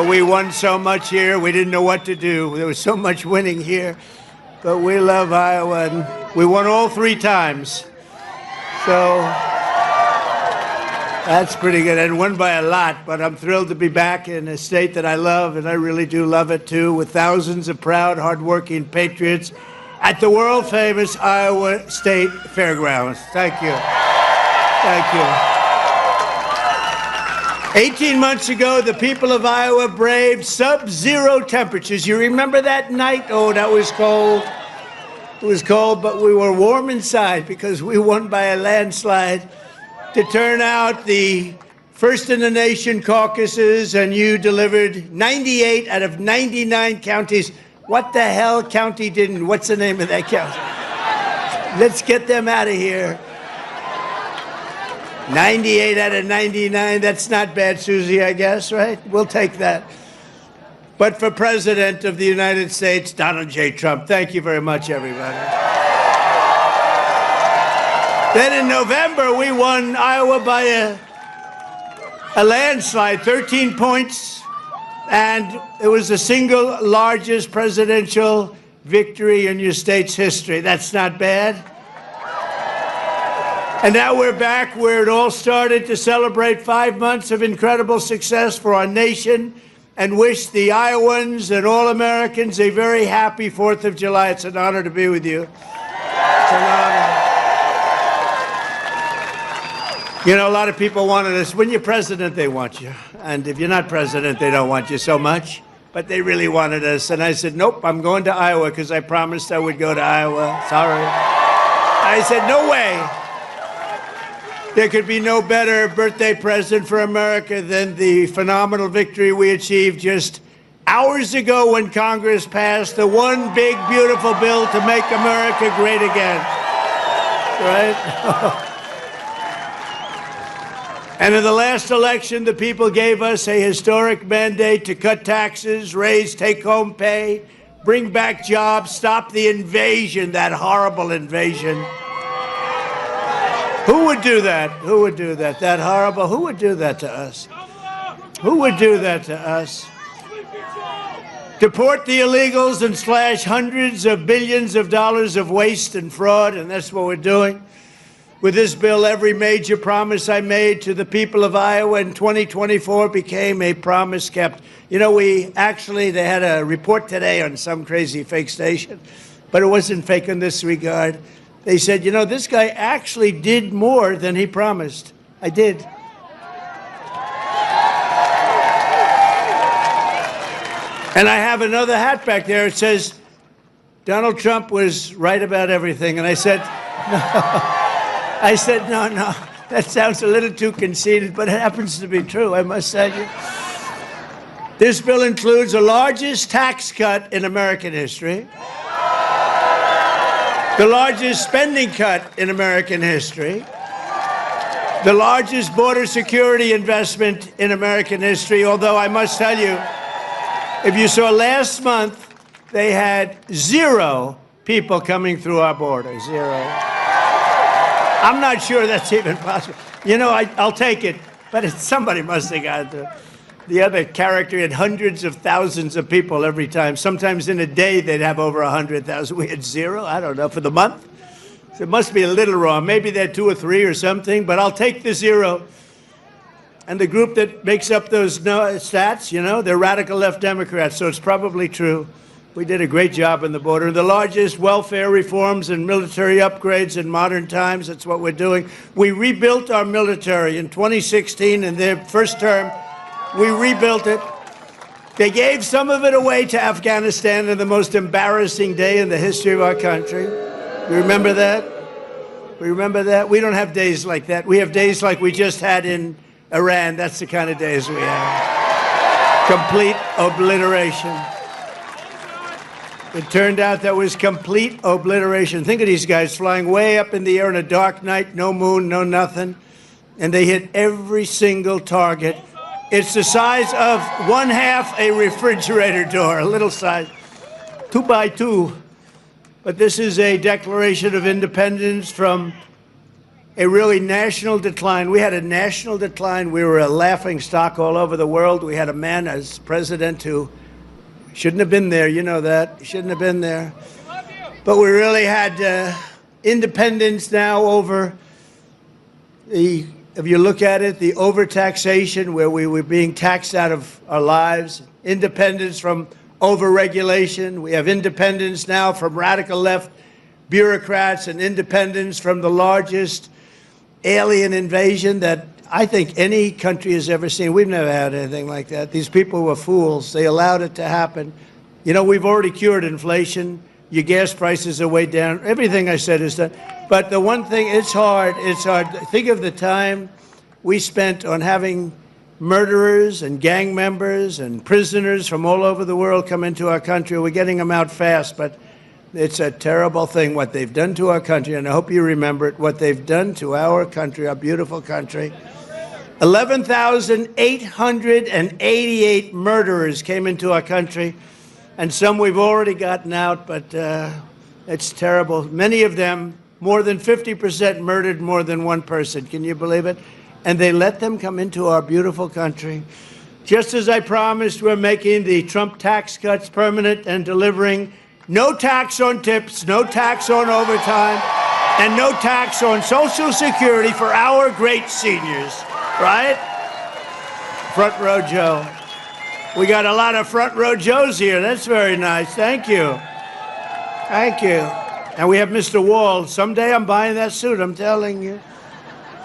But we won so much here, we didn't know what to do. There was so much winning here. But we love Iowa, and we won all 3 times. So that's pretty good. And won by a lot, but I'm thrilled to be back in a state that I love, and I really do love it too, with thousands of proud, hardworking patriots at the world-famous Iowa State Fairgrounds. Thank you. Thank you. 18 months ago, the people of Iowa braved sub-zero temperatures. You remember that night? Oh, that was cold. It was cold, but we were warm inside because we won by a landslide to turn out the first-in-the-nation caucuses, and you delivered 98 out of 99 counties. What the hell county didn't? What's the name of that county? Let's get them out of here. 98 out of 99, that's not bad, Susie, I guess, right? We'll take that. But for President of the United States, Donald J. Trump, thank you very much, everybody. Then in November, we won Iowa by a landslide, 13 points, and it was the single largest presidential victory in your state's history. That's not bad. And now we're back where it all started to celebrate 5 months of incredible success for our nation and wish the Iowans and all Americans a very happy 4th of July. It's an honor to be with you. It's an honor. You know, a lot of people wanted us. When you're president, they want you. And if you're not president, they don't want you so much. But they really wanted us. And I said, nope, I'm going to Iowa because I promised I would go to Iowa. Sorry. I said, no way. There could be no better birthday present for America than the phenomenal victory we achieved just hours ago when Congress passed the one big, beautiful bill to make America great again. Right? And in the last election, the people gave us a historic mandate to cut taxes, raise take-home pay, bring back jobs, stop the invasion, that horrible invasion. Who would do that? Who would do that? That horrible, who would do that to us? Who would do that to us? Deport the illegals and slash hundreds of billions of dollars of waste and fraud, and that's what we're doing. With this bill, every major promise I made to the people of Iowa in 2024 became a promise kept. You know, they had a report today on some crazy fake station, but it wasn't fake in this regard. They said, you know, this guy actually did more than he promised. I did. And I have another hat back there. It says, Donald Trump was right about everything. And I said, no. No, that sounds a little too conceited, but it happens to be true, I must tell you. This bill includes the largest tax cut in American history, the largest spending cut in American history, the largest border security investment in American history, although I must tell you, if you saw last month, they had 0 people coming through our border, 0. I'm not sure that's even possible. You know, I'll take it, but somebody must have gotten through. The other character had hundreds of thousands of people every time. Sometimes in a day, they'd have over 100,000. We had 0, I don't know, for the month. So it must be a little wrong. Maybe they're 2 or 3 or something, but I'll take the 0. And the group that makes up those stats, you know, they're radical left Democrats, so it's probably true. We did a great job on the border. The largest welfare reforms and military upgrades in modern times, that's what we're doing. We rebuilt our military in 2016 in their first term. We rebuilt it. They gave some of it away to Afghanistan on the most embarrassing day in the history of our country. You remember that? We remember that? We don't have days like that. We have days like we just had in Iran. That's the kind of days we have. Complete obliteration. It turned out that was complete obliteration. Think of these guys flying way up in the air on a dark night, no moon, no nothing, and they hit every single target. It's the size of 1/2 a refrigerator door, a little size, 2 by 2. But this is a declaration of independence from a really national decline. We had a national decline. We were a laughing stock all over the world. We had a man as president who shouldn't have been there. You know that. He shouldn't have been there. But we really had independence now over the, if you look at it, the overtaxation, where we were being taxed out of our lives, independence from overregulation. We have independence now from radical left bureaucrats and independence from the largest alien invasion that I think any country has ever seen. We've never had anything like that. These people were fools. They allowed it to happen. You know, we've already cured inflation. Your gas prices are way down. Everything I said is done. But the one thing, it's hard. It's hard. Think of the time we spent on having murderers and gang members and prisoners from all over the world come into our country. We're getting them out fast, but it's a terrible thing what they've done to our country, and I hope you remember it, what they've done to our country, our beautiful country. 11,888 murderers came into our country, and some we've already gotten out, but it's terrible. Many of them, more than 50%, murdered more than one person. Can you believe it? And they let them come into our beautiful country. Just as I promised, we're making the Trump tax cuts permanent and delivering no tax on tips, no tax on overtime, and no tax on Social Security for our great seniors, right? Front row Joe. We got a lot of front row Joes here. That's very nice. Thank you. Thank you. And we have Mr. Wall. Someday I'm buying that suit, I'm telling you.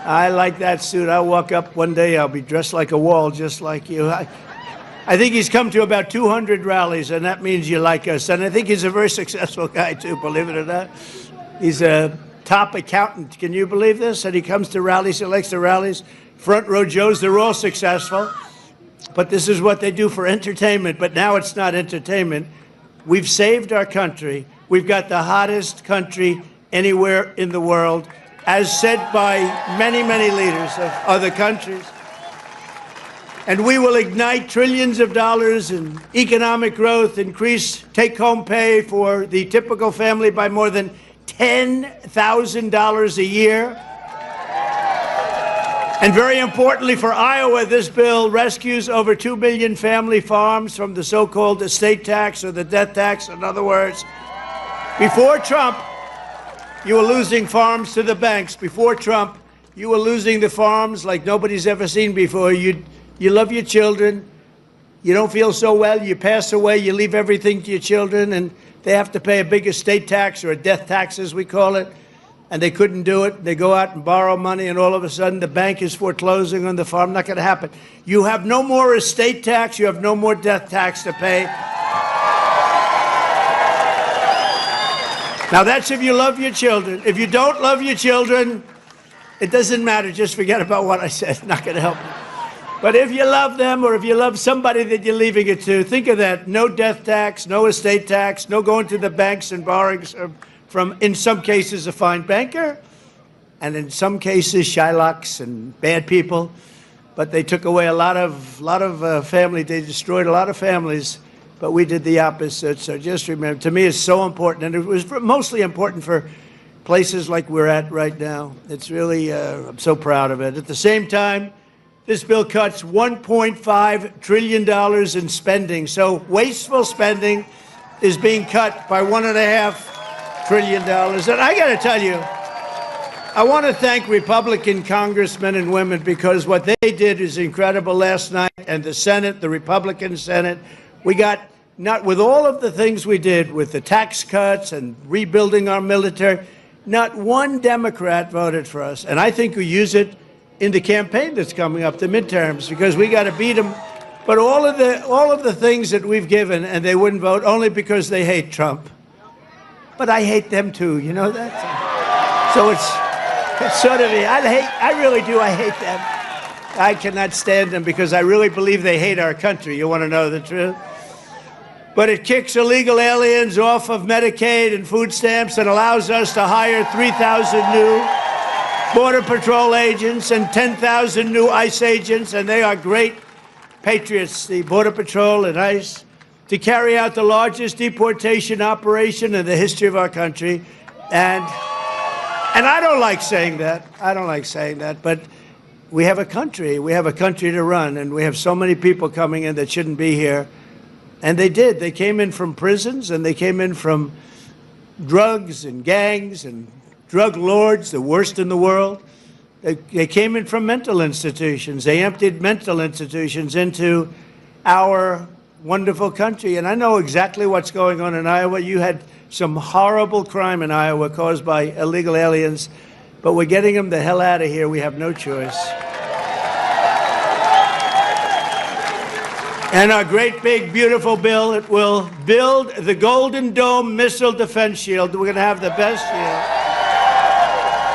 I like that suit. I'll walk up one day, I'll be dressed like a Wall, just like you. I think he's come to about 200 rallies, and that means you like us. And I think he's a very successful guy, too, believe it or not. He's a top accountant. Can you believe this? And he comes to rallies, he likes the rallies. Front row Joes, they're all successful. But this is what they do for entertainment. But now it's not entertainment. We've saved our country. We've got the hottest country anywhere in the world, as said by many, many leaders of other countries. And we will ignite trillions of dollars in economic growth, increase take-home pay for the typical family by more than $10,000 a year. And very importantly for Iowa, this bill rescues over 2 million family farms from the so-called estate tax or the death tax. In other words, before Trump, you were losing farms to the banks. Before Trump, you were losing the farms like nobody's ever seen before. You love your children. You don't feel so well. You pass away. You leave everything to your children, and they have to pay a big estate tax or a death tax, as we call it. And they couldn't do it. They go out and borrow money, and all of a sudden the bank is foreclosing on the farm. Not going to happen. You have no more estate tax. You have no more death tax to pay. Now, that's if you love your children. If you don't love your children, it doesn't matter. Just forget about what I said. Not going to help you. But if you love them, or if you love somebody that you're leaving it to, think of that. No death tax, no estate tax, no going to the banks and borrowing from, in some cases, a fine banker, and in some cases, Shylocks and bad people. But they took away a lot of family. They destroyed a lot of families, but we did the opposite. So just remember, to me, it's so important, and it was mostly important for places like we're at right now. It's really, I'm so proud of it. At the same time, this bill cuts $1.5 trillion in spending. So wasteful spending is being cut by $1.5 trillion. And I got to tell you, I want to thank Republican congressmen and women, because what they did is incredible last night. And the Senate, the Republican Senate, we got, not with all of the things we did with the tax cuts and rebuilding our military, not one Democrat voted for us. And I think we use it in the campaign that's coming up, the midterms, because we got to beat them. But all of the things that we've given, and they wouldn't vote only because they hate Trump. But I hate them too, you know that? So it's sort of, I really do, I hate them. I cannot stand them because I really believe they hate our country. You want to know the truth? But it kicks illegal aliens off of Medicaid and food stamps and allows us to hire 3,000 new Border Patrol agents and 10,000 new ICE agents, and they are great patriots, the Border Patrol and ICE, to carry out the largest deportation operation in the history of our country. And And I don't like saying that. I don't like saying that. But we have a country. We have a country to run. And we have so many people coming in that shouldn't be here. And they did. They came in from prisons, and they came in from drugs and gangs and drug lords, the worst in the world. They came in from mental institutions. They emptied mental institutions into our wonderful country. And I know exactly what's going on in Iowa. You had some horrible crime in Iowa caused by illegal aliens, but we're getting them the hell out of here. We have no choice. And our great, big, beautiful bill, it will build the Golden Dome missile defense shield. We're going to have the best shield.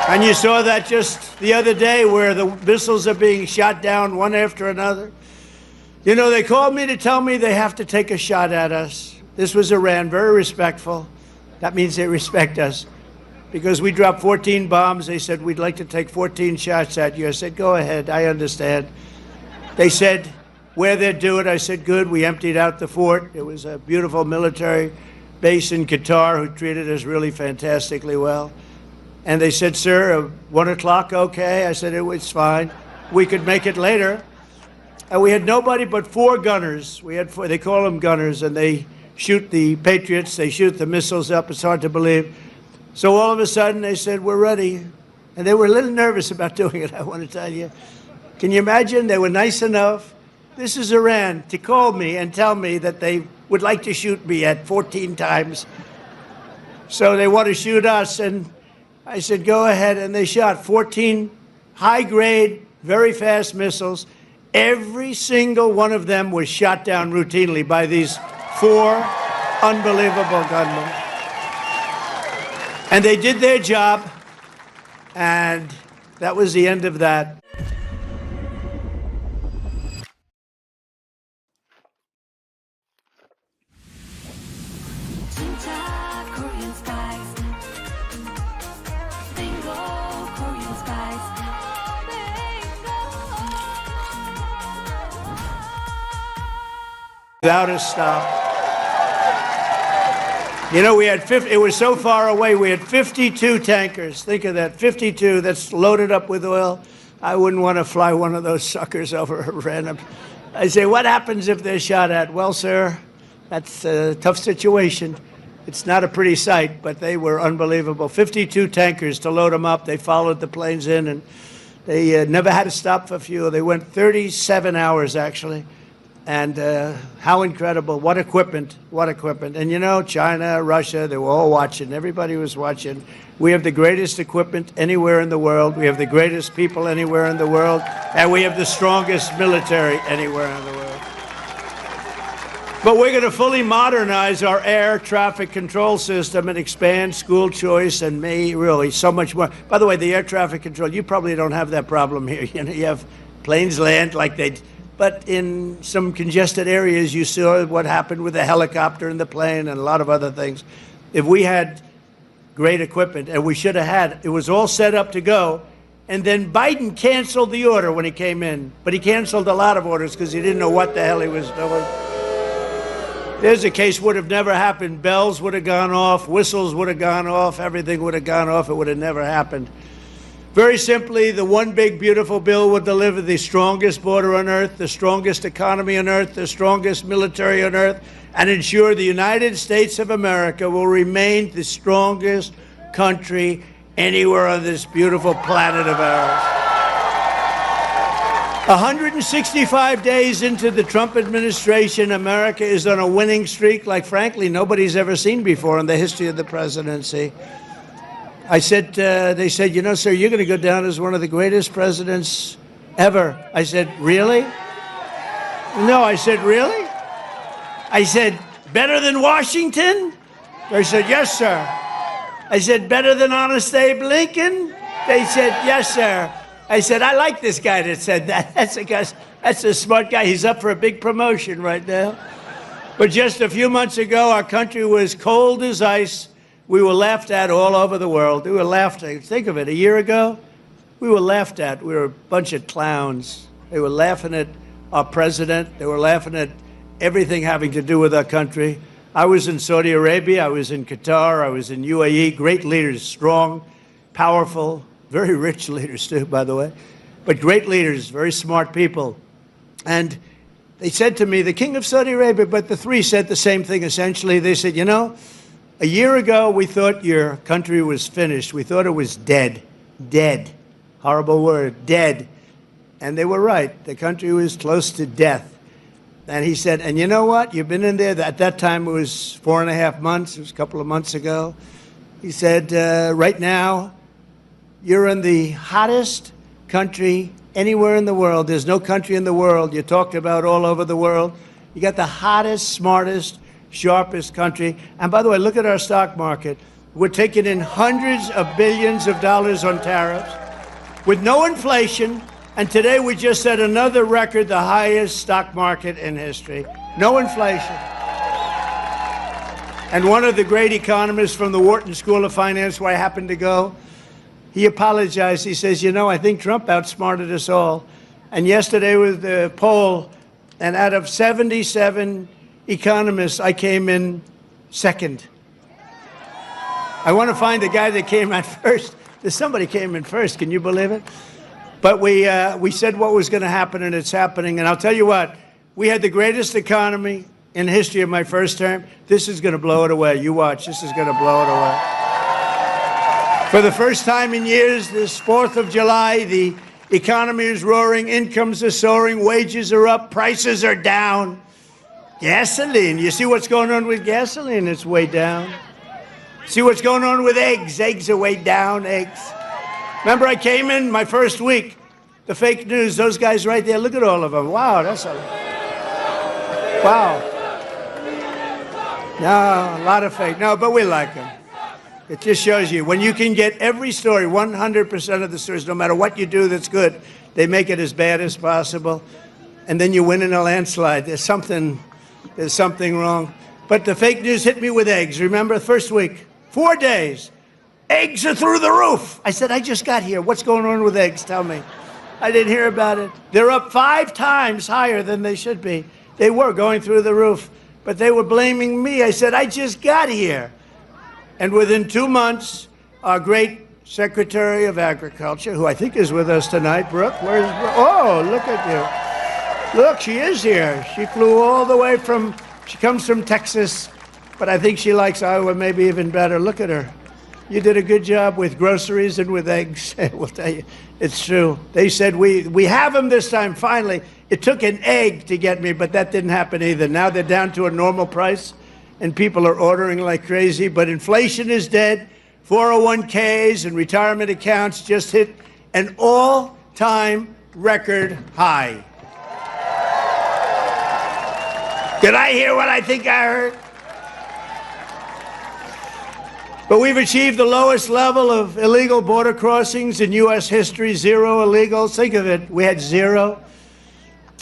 And you saw that just the other day where the missiles are being shot down one after another. You know, they called me to tell me they have to take a shot at us. This was Iran, very respectful. That means they respect us. Because we dropped 14 bombs, they said, we'd like to take 14 shots at you. I said, go ahead, I understand. They said, where they'd do it. I said, good, we emptied out the fort. It was a beautiful military base in Qatar who treated us really fantastically well. And they said, sir, 1 o'clock, okay? I said, it's fine. We could make it later. And we had nobody but 4 gunners. We had 4, they call them gunners, and they shoot the Patriots, they shoot the missiles up. It's hard to believe. So all of a sudden, they said, we're ready. And they were a little nervous about doing it, I want to tell you. Can you imagine? They were nice enough. This is Iran, to call me and tell me that they would like to shoot me at 14 times. So they want to shoot us, and I said, go ahead, and they shot 14 high-grade, very fast missiles. Every single one of them was shot down routinely by these 4 unbelievable gunmen. And they did their job, and that was the end of that. Without a stop. You know, we had 50, it was so far away, we had 52 tankers. Think of that, 52 that's loaded up with oil. I wouldn't want to fly one of those suckers over Iran. I say, what happens if they're shot at? Well, sir, that's a tough situation. It's not a pretty sight, but they were unbelievable. 52 tankers to load them up. They followed the planes in, and they never had to stop for fuel. They went 37 hours, actually. And how incredible. What equipment. What equipment. And, you know, China, Russia, they were all watching. Everybody was watching. We have the greatest equipment anywhere in the world. We have the greatest people anywhere in the world. And we have the strongest military anywhere in the world. But we're going to fully modernize our air traffic control system and expand school choice and really so much more. By the way, the air traffic control, you probably don't have that problem here. You know, you have planes land like they... But in some congested areas, you saw what happened with the helicopter and the plane and a lot of other things. If we had great equipment, and we should have had, it was all set up to go, and then Biden canceled the order when he came in. But he canceled a lot of orders because he didn't know what the hell he was doing. There's a case would have never happened. Bells would have gone off, whistles would have gone off, everything would have gone off. It would have never happened. Very simply, the one big, beautiful bill would deliver the strongest border on earth, the strongest economy on earth, the strongest military on earth, and ensure the United States of America will remain the strongest country anywhere on this beautiful planet of ours. 165 days into the Trump administration, America is on a winning streak like, frankly, nobody's ever seen before in the history of the presidency. I said, they said, you know, sir, you're going to go down as one of the greatest presidents ever. I said, really? No, I said, really? I said, better than Washington? They said, yes, sir. I said, better than Honest Abe Lincoln? They said, yes, sir. I said, I like this guy that said that. That's a smart guy. He's up for a big promotion right now. But just a few months ago, our country was cold as ice. We were laughed at all over the world. We were laughed at. Think of it, a year ago, we were laughed at. We were a bunch of clowns. They were laughing at our president. They were laughing at everything having to do with our country. I was in Saudi Arabia. I was in Qatar. I was in UAE. Great leaders, strong, powerful, very rich leaders too, by the way, but great leaders, very smart people. And they said to me, the king of Saudi Arabia, but the three said the same thing essentially. They said, you know, a year ago we thought your country was finished. We thought it was dead. Dead. Horrible word, dead. And they were right. The country was close to death. And he said, and you know what? You've been in there. At that time, it was 4.5 months. It was a couple of months ago. He said, right now, you're in the hottest country anywhere in the world. There's no country in the world. You talked about all over the world. You got the hottest, smartest, sharpest country. And by the way, look at our stock market. We're taking in hundreds of billions of dollars on tariffs with no inflation. And today we just set another record, the highest stock market in history. No inflation. And one of the great economists from the Wharton School of Finance, where I happened to go, he apologized. He says, you know, I think Trump outsmarted us all. And yesterday was the poll, and out of 77 economists, I came in second. I want to find the guy that came out first. Somebody came in first. Can you believe it? But we said what was going to happen, and it's happening. And I'll tell you what, we had the greatest economy in the history of my first term. This is going to blow it away. You watch. This is going to blow it away. For the first time in years, this 4th of July, the economy is roaring, incomes are soaring, wages are up, prices are down. Gasoline, you see what's going on with gasoline? It's way down. See what's going on with eggs? Eggs are way down, eggs. Remember, I came in my first week, the fake news, those guys right there, look at all of them. Wow, that's a... Wow. No, a lot of fake. No, but we like them. It just shows you, when you can get every story, 100% of the stories, no matter what you do that's good, they make it as bad as possible, and then you win in a landslide. There's something wrong. But the fake news hit me with eggs. Remember, the first week, 4 days. Eggs are through the roof. I said, I just got here. What's going on with eggs? Tell me. I didn't hear about it. They're up 5 times higher than they should be. They were going through the roof, but they were blaming me. I said, I just got here. And within 2 months, our great Secretary of Agriculture, who I think is with us tonight, Brooke, where's Brooke? Oh, look at you. Look, she is here. She flew all the way from, she comes from Texas, but I think she likes Iowa maybe even better. Look at her. You did a good job with groceries and with eggs. We'll tell you, it's true. They said, we have them this time, finally. It took an egg to get me, but that didn't happen either. Now they're down to a normal price, and people are ordering like crazy. But inflation is dead. 401ks and retirement accounts just hit an all-time record high. Did I hear what I think I heard? But we've achieved the lowest level of illegal border crossings in U.S. history, 0 illegals. Think of it, we had 0.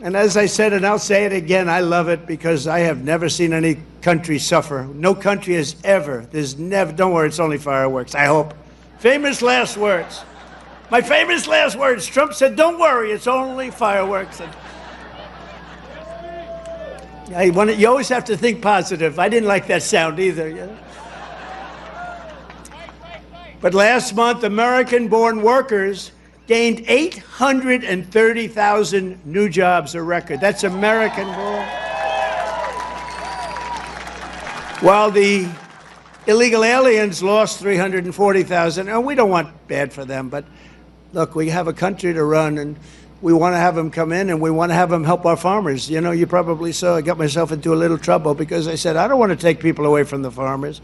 And as I said, and I'll say it again, I love it because I have never seen any country suffer. No country has ever. There's never, don't worry, it's only fireworks, I hope. Famous last words. My famous last words. Trump said, don't worry, it's only fireworks. And you always have to think positive. I didn't like that sound either. You know? But last month, American-born workers gained 830,000 new jobs, a record. That's American-born. While the illegal aliens lost 340,000. And we don't want bad for them, but look, we have a country to run, and we want to have them come in, and we want to have them help our farmers. You know, you probably saw I got myself into a little trouble because I said, I don't want to take people away from the farmers.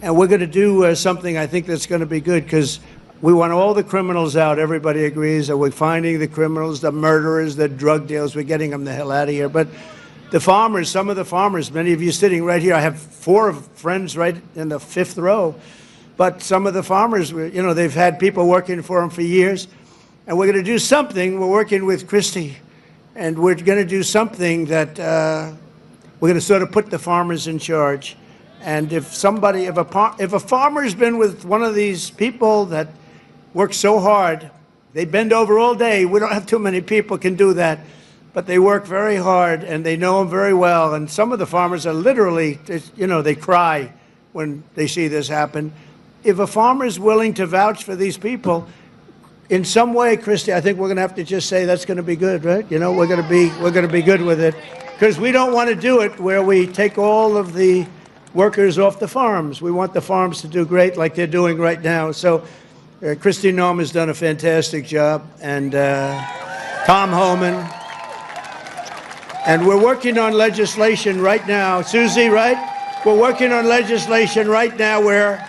And we're going to do something I think that's going to be good because we want all the criminals out. Everybody agrees that we're finding the criminals, the murderers, the drug dealers. We're getting them the hell out of here. But the farmers, some of the farmers, many of you sitting right here, I have 4 friends right in the 5th row. But some of the farmers, you know, they've had people working for them for years. And we're going to do something. We're working with Christie. And we're going to do something that we're going to sort of put the farmers in charge. And if somebody, if a farmer's been with one of these people that work so hard, they bend over all day. We don't have too many people can do that, but they work very hard and they know them very well. And some of the farmers are literally, you know, they cry when they see this happen. if a farmer is willing to vouch for these people, in some way, Christy, I think we're going to have to just say that's going to be good, right? You know, we're going to be good with it, because we don't want to do it where we take all of the workers off the farms. We want the farms to do great, like they're doing right now. So, Christy Noem has done a fantastic job, and Tom Homan, and we're working on legislation right now. Susie, right? We're working on legislation right now where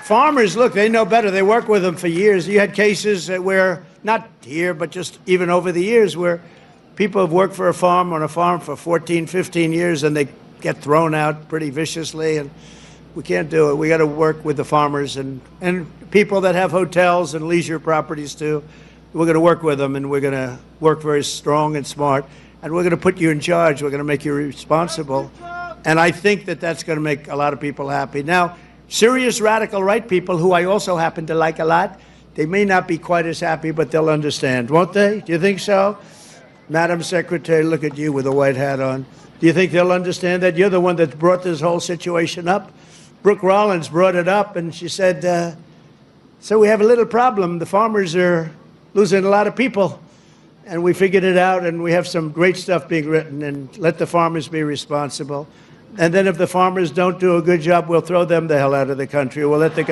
farmers, look, they know better. They work with them for years. You had cases where, not here, but just even over the years, where people have worked for on a farm for 14, 15 years, and they get thrown out pretty viciously, and we can't do it. We got to work with the farmers and people that have hotels and leisure properties too. We're going to work with them, and we're going to work very strong and smart, and we're going to put you in charge. We're going to make you responsible, and I think that that's going to make a lot of people happy. Now, serious radical right people, who I also happen to like a lot, they may not be quite as happy, but they'll understand, won't they? Do you think so? Madam Secretary, look at you with a white hat on. Do you think they'll understand that? You're the one that brought this whole situation up. Brooke Rollins brought it up, and she said, so we have a little problem. The farmers are losing a lot of people, and we figured it out, and we have some great stuff being written, and let the farmers be responsible. And then if the farmers don't do a good job, we'll throw them the hell out of the country. We'll let the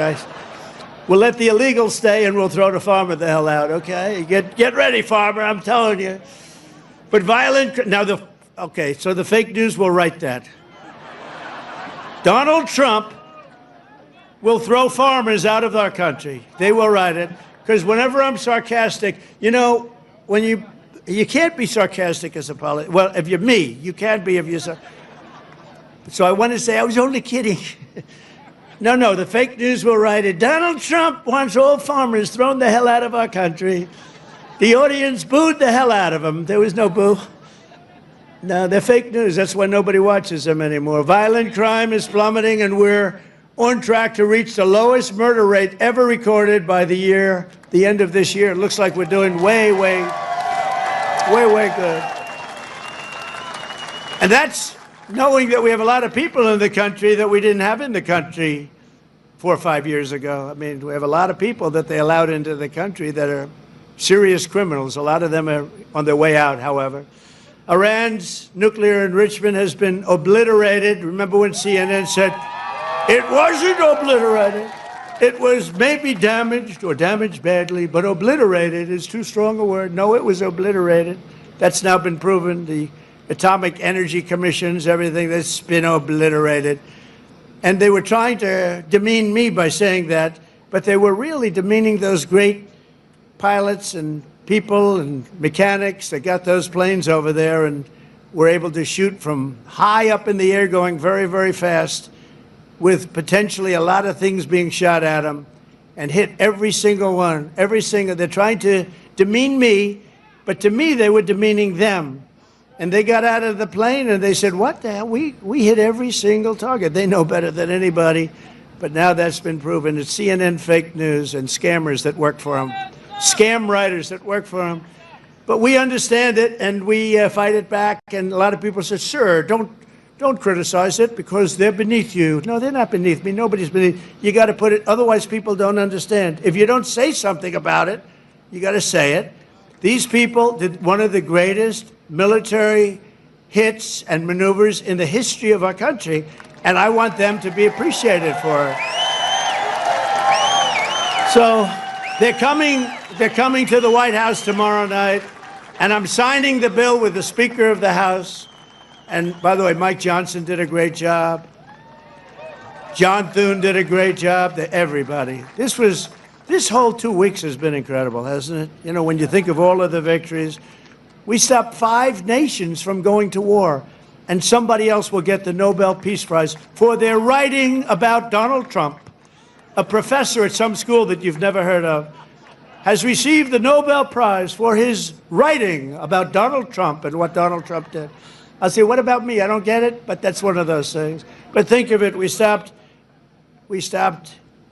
illegals stay, and we'll throw the farmer the hell out, okay? Get ready, farmer, I'm telling you. But okay, so the fake news will write that. Donald Trump will throw farmers out of our country. They will write it, because whenever I'm sarcastic, you know, when you can't be sarcastic as a politician. Well, if you're me, you can't be if you're So I want to say I was only kidding. No, the fake news will write it. Donald Trump wants all farmers thrown the hell out of our country. The audience booed the hell out of him. There was no boo. No, they're fake news. That's why nobody watches them anymore. Violent crime is plummeting, and we're on track to reach the lowest murder rate ever recorded by the end of this year. It looks like we're doing way good. And that's knowing that we have a lot of people in the country that we didn't have in the country 4 or 5 years ago. I mean, we have a lot of people that they allowed into the country that are serious criminals. A lot of them are on their way out, however. Iran's nuclear enrichment has been obliterated. Remember when CNN said, it wasn't obliterated. It was maybe damaged or damaged badly, but obliterated is too strong a word. No, it was obliterated. That's now been proven. The Atomic Energy Commissions, everything that's been obliterated. And they were trying to demean me by saying that, but they were really demeaning those great pilots and people and mechanics that got those planes over there and were able to shoot from high up in the air going very, very fast with potentially a lot of things being shot at them and hit every single one, they're trying to demean me, but to me they were demeaning them. And they got out of the plane and they said, what the hell? We hit every single target. They know better than anybody. But now that's been proven. It's CNN fake news and scammers that work for them. Scam writers that work for them. But we understand it and we fight it back. And a lot of people say, sir, don't criticize it because they're beneath you. No, they're not beneath me. Nobody's beneath. You got to put it, otherwise people don't understand. If you don't say something about it, you got to say it. These people did one of the greatest military hits and maneuvers in the history of our country, and I want them to be appreciated for it. So they're coming to the White House tomorrow night, and I'm signing the bill with the Speaker of the House. And by the way, Mike Johnson did a great job. John Thune did a great job. Everybody. This whole 2 weeks has been incredible, hasn't it? You know, when you think of all of the victories, we stopped 5 nations from going to war, and somebody else will get the Nobel Peace Prize for their writing about Donald Trump. A professor at some school that you've never heard of has received the Nobel Prize for his writing about Donald Trump and what Donald Trump did. I'll say, what about me? I don't get it, but that's one of those things. But think of it, we stopped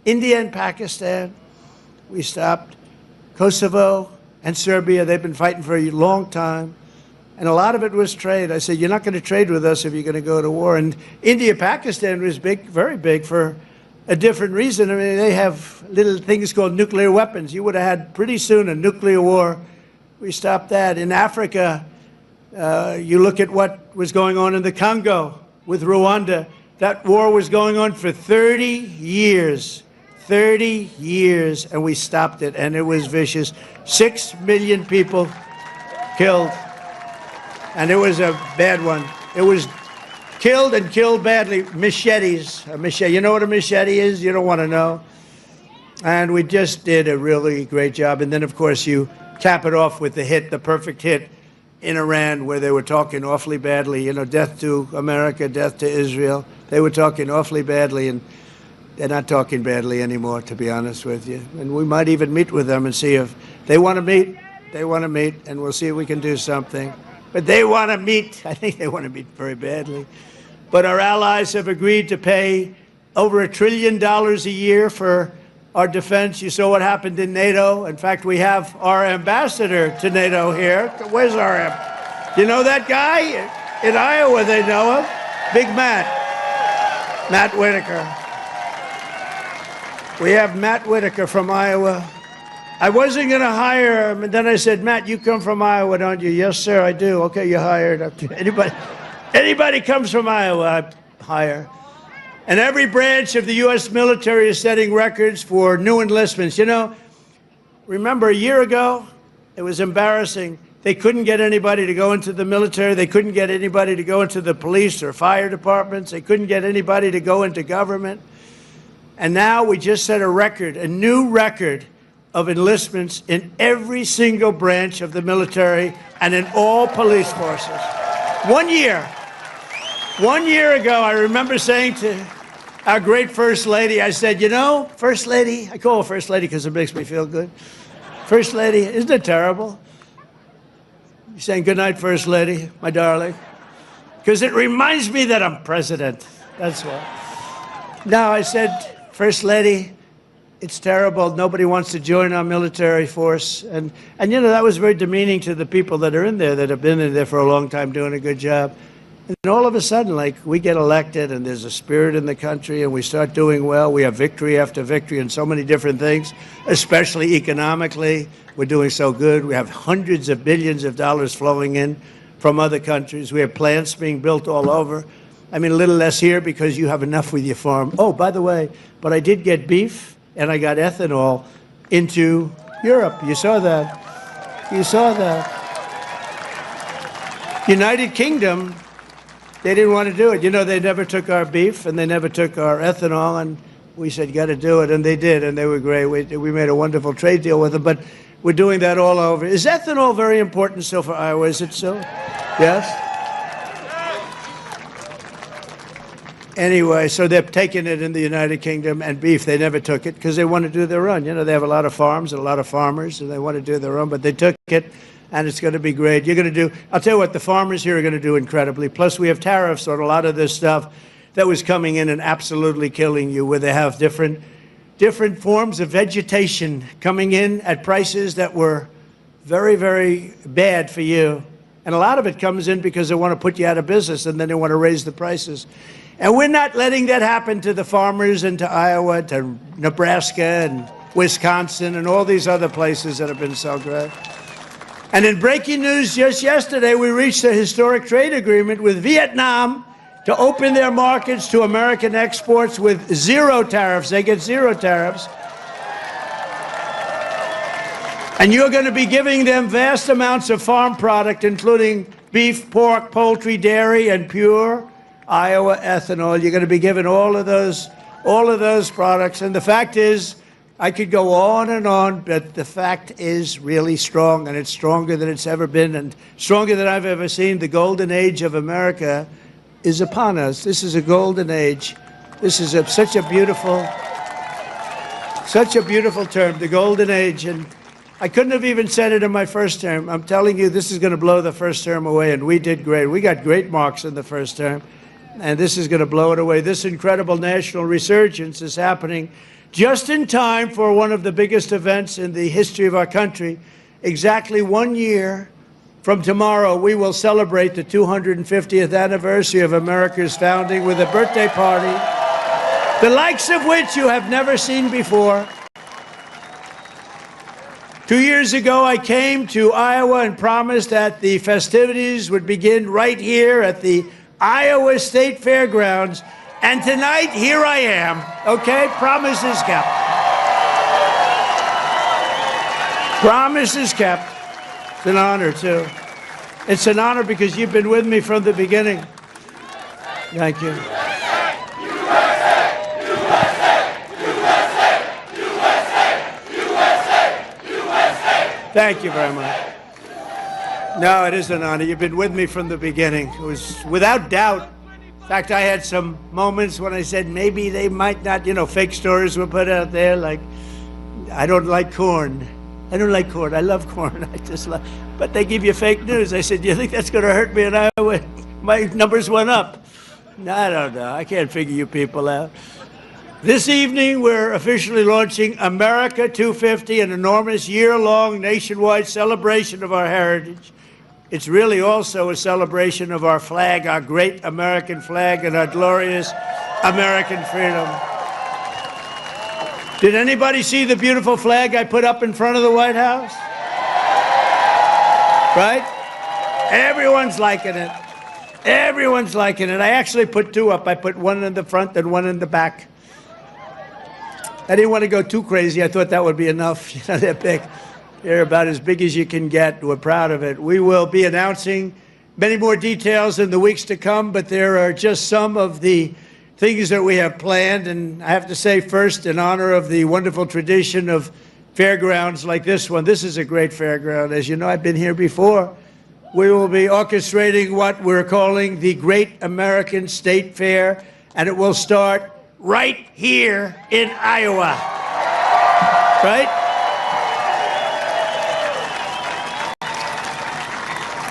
India and Pakistan. We stopped Kosovo and Serbia. They've been fighting for a long time. And a lot of it was trade. I said, you're not going to trade with us if you're going to go to war. And India, Pakistan was big, very big for a different reason. I mean, they have little things called nuclear weapons. You would have had pretty soon a nuclear war. We stopped that. In Africa, you look at what was going on in the Congo with Rwanda. That war was going on for 30 years. 30 years, and we stopped it, and it was vicious. 6 million people killed, and it was a bad one. It was killed and killed badly. Machetes. A machete. You know what a machete is? You don't want to know. And we just did a really great job. And then, of course, you cap it off with the hit, the perfect hit in Iran, where they were talking awfully badly. You know, death to America, death to Israel. They were talking awfully badly, and they're not talking badly anymore, to be honest with you. And we might even meet with them and see if they want to meet. They want to meet, and we'll see if we can do something. But they want to meet. I think they want to meet very badly. But our allies have agreed to pay over $1 trillion a year for our defense. You saw what happened in NATO. In fact, we have our ambassador to NATO here. Where's our you know that guy? In Iowa, they know him. Big Matt Whitaker. We have Matt Whitaker from Iowa. I wasn't going to hire him, and then I said, Matt, you come from Iowa, don't you? Yes, sir, I do. Okay, you're hired. Anybody comes from Iowa, I hire. And every branch of the U.S. military is setting records for new enlistments. You know, remember a year ago, it was embarrassing. They couldn't get anybody to go into the military. They couldn't get anybody to go into the police or fire departments. They couldn't get anybody to go into government. And now we just set a record, a new record of enlistments in every single branch of the military and in all police forces. 1 year. 1 year ago, I remember saying to our great First Lady, I said, you know, First Lady, I call her First Lady because it makes me feel good. First Lady, isn't it terrible? You're saying good night, First Lady, my darling. Because it reminds me that I'm president. That's why. Now, I said, First Lady, it's terrible. Nobody wants to join our military force. And you know, that was very demeaning to the people that are in there, that have been in there for a long time doing a good job. And then all of a sudden, like, we get elected and there's a spirit in the country and we start doing well. We have victory after victory in so many different things, especially economically. We're doing so good. We have hundreds of billions of dollars flowing in from other countries. We have plants being built all over. I mean, a little less here because you have enough with your farm. Oh, by the way, but I did get beef and I got ethanol into Europe. You saw that. You saw that. United Kingdom, they didn't want to do it. You know, they never took our beef and they never took our ethanol, and we said, you got to do it, and they did, and they were great. We made a wonderful trade deal with them, but we're doing that all over. Is ethanol very important still for Iowa? Is it so? Yes? Anyway, so they're taking it in the United Kingdom, and beef, they never took it because they want to do their own. You know, they have a lot of farms and a lot of farmers, and they want to do their own, but they took it, and it's going to be great. You're going to do, I'll tell you what, the farmers here are going to do incredibly. Plus, we have tariffs on a lot of this stuff that was coming in and absolutely killing you, where they have different forms of vegetation coming in at prices that were very, very bad for you. And a lot of it comes in because they want to put you out of business, and then they want to raise the prices. And we're not letting that happen to the farmers and to Iowa, to Nebraska and Wisconsin and all these other places that have been so great. And in breaking news just yesterday, we reached a historic trade agreement with Vietnam to open their markets to American exports with zero tariffs. They get zero tariffs. And you're going to be giving them vast amounts of farm product, including beef, pork, poultry, dairy, and pure Iowa ethanol. You're going to be given all of those products. And the fact is, I could go on, but the fact is really strong, and it's stronger than it's ever been, and stronger than I've ever seen. The golden age of America is upon us. This is a golden age. This is such a beautiful term, the golden age. And I couldn't have even said it in my first term. I'm telling you, this is going to blow the first term away, and we did great. We got great marks in the first term, and this is going to blow it away. This incredible national resurgence is happening just in time for one of the biggest events in the history of our country. Exactly 1 year from tomorrow, we will celebrate the 250th anniversary of America's founding with a birthday party the likes of which you have never seen before. 2 years ago, I came to Iowa and promised that the festivities would begin right here at the Iowa State Fairgrounds. And tonight, here I am, okay? Promise is kept. Promise is kept. It's an honor, too. It's an honor because you've been with me from the beginning. Thank you. Thank you very much. No, it is an honor. You've been with me from the beginning. It was without doubt. In fact, I had some moments when I said maybe they might not, fake stories were put out there like, I don't like corn. I don't like corn. I love corn. But they give you fake news. I said, do you think that's going to hurt me in Iowa? My numbers went up. No, I don't know. I can't figure you people out. This evening, we're officially launching America 250, an enormous year-long nationwide celebration of our heritage. It's really also a celebration of our flag, our great American flag, and our glorious American freedom. Did anybody see the beautiful flag I put up in front of the White House? Right? Everyone's liking it. Everyone's liking it. I actually put two up. I put one in the front and one in the back. I didn't want to go too crazy. I thought that would be enough. They're big. They're about as big as you can get. We're proud of it. We will be announcing many more details in the weeks to come, but there are just some of the things that we have planned. And I have to say, first, in honor of the wonderful tradition of fairgrounds like this one, this is a great fairground. As you know, I've been here before. We will be orchestrating what we're calling the Great American State Fair, and it will start right here in Iowa, right?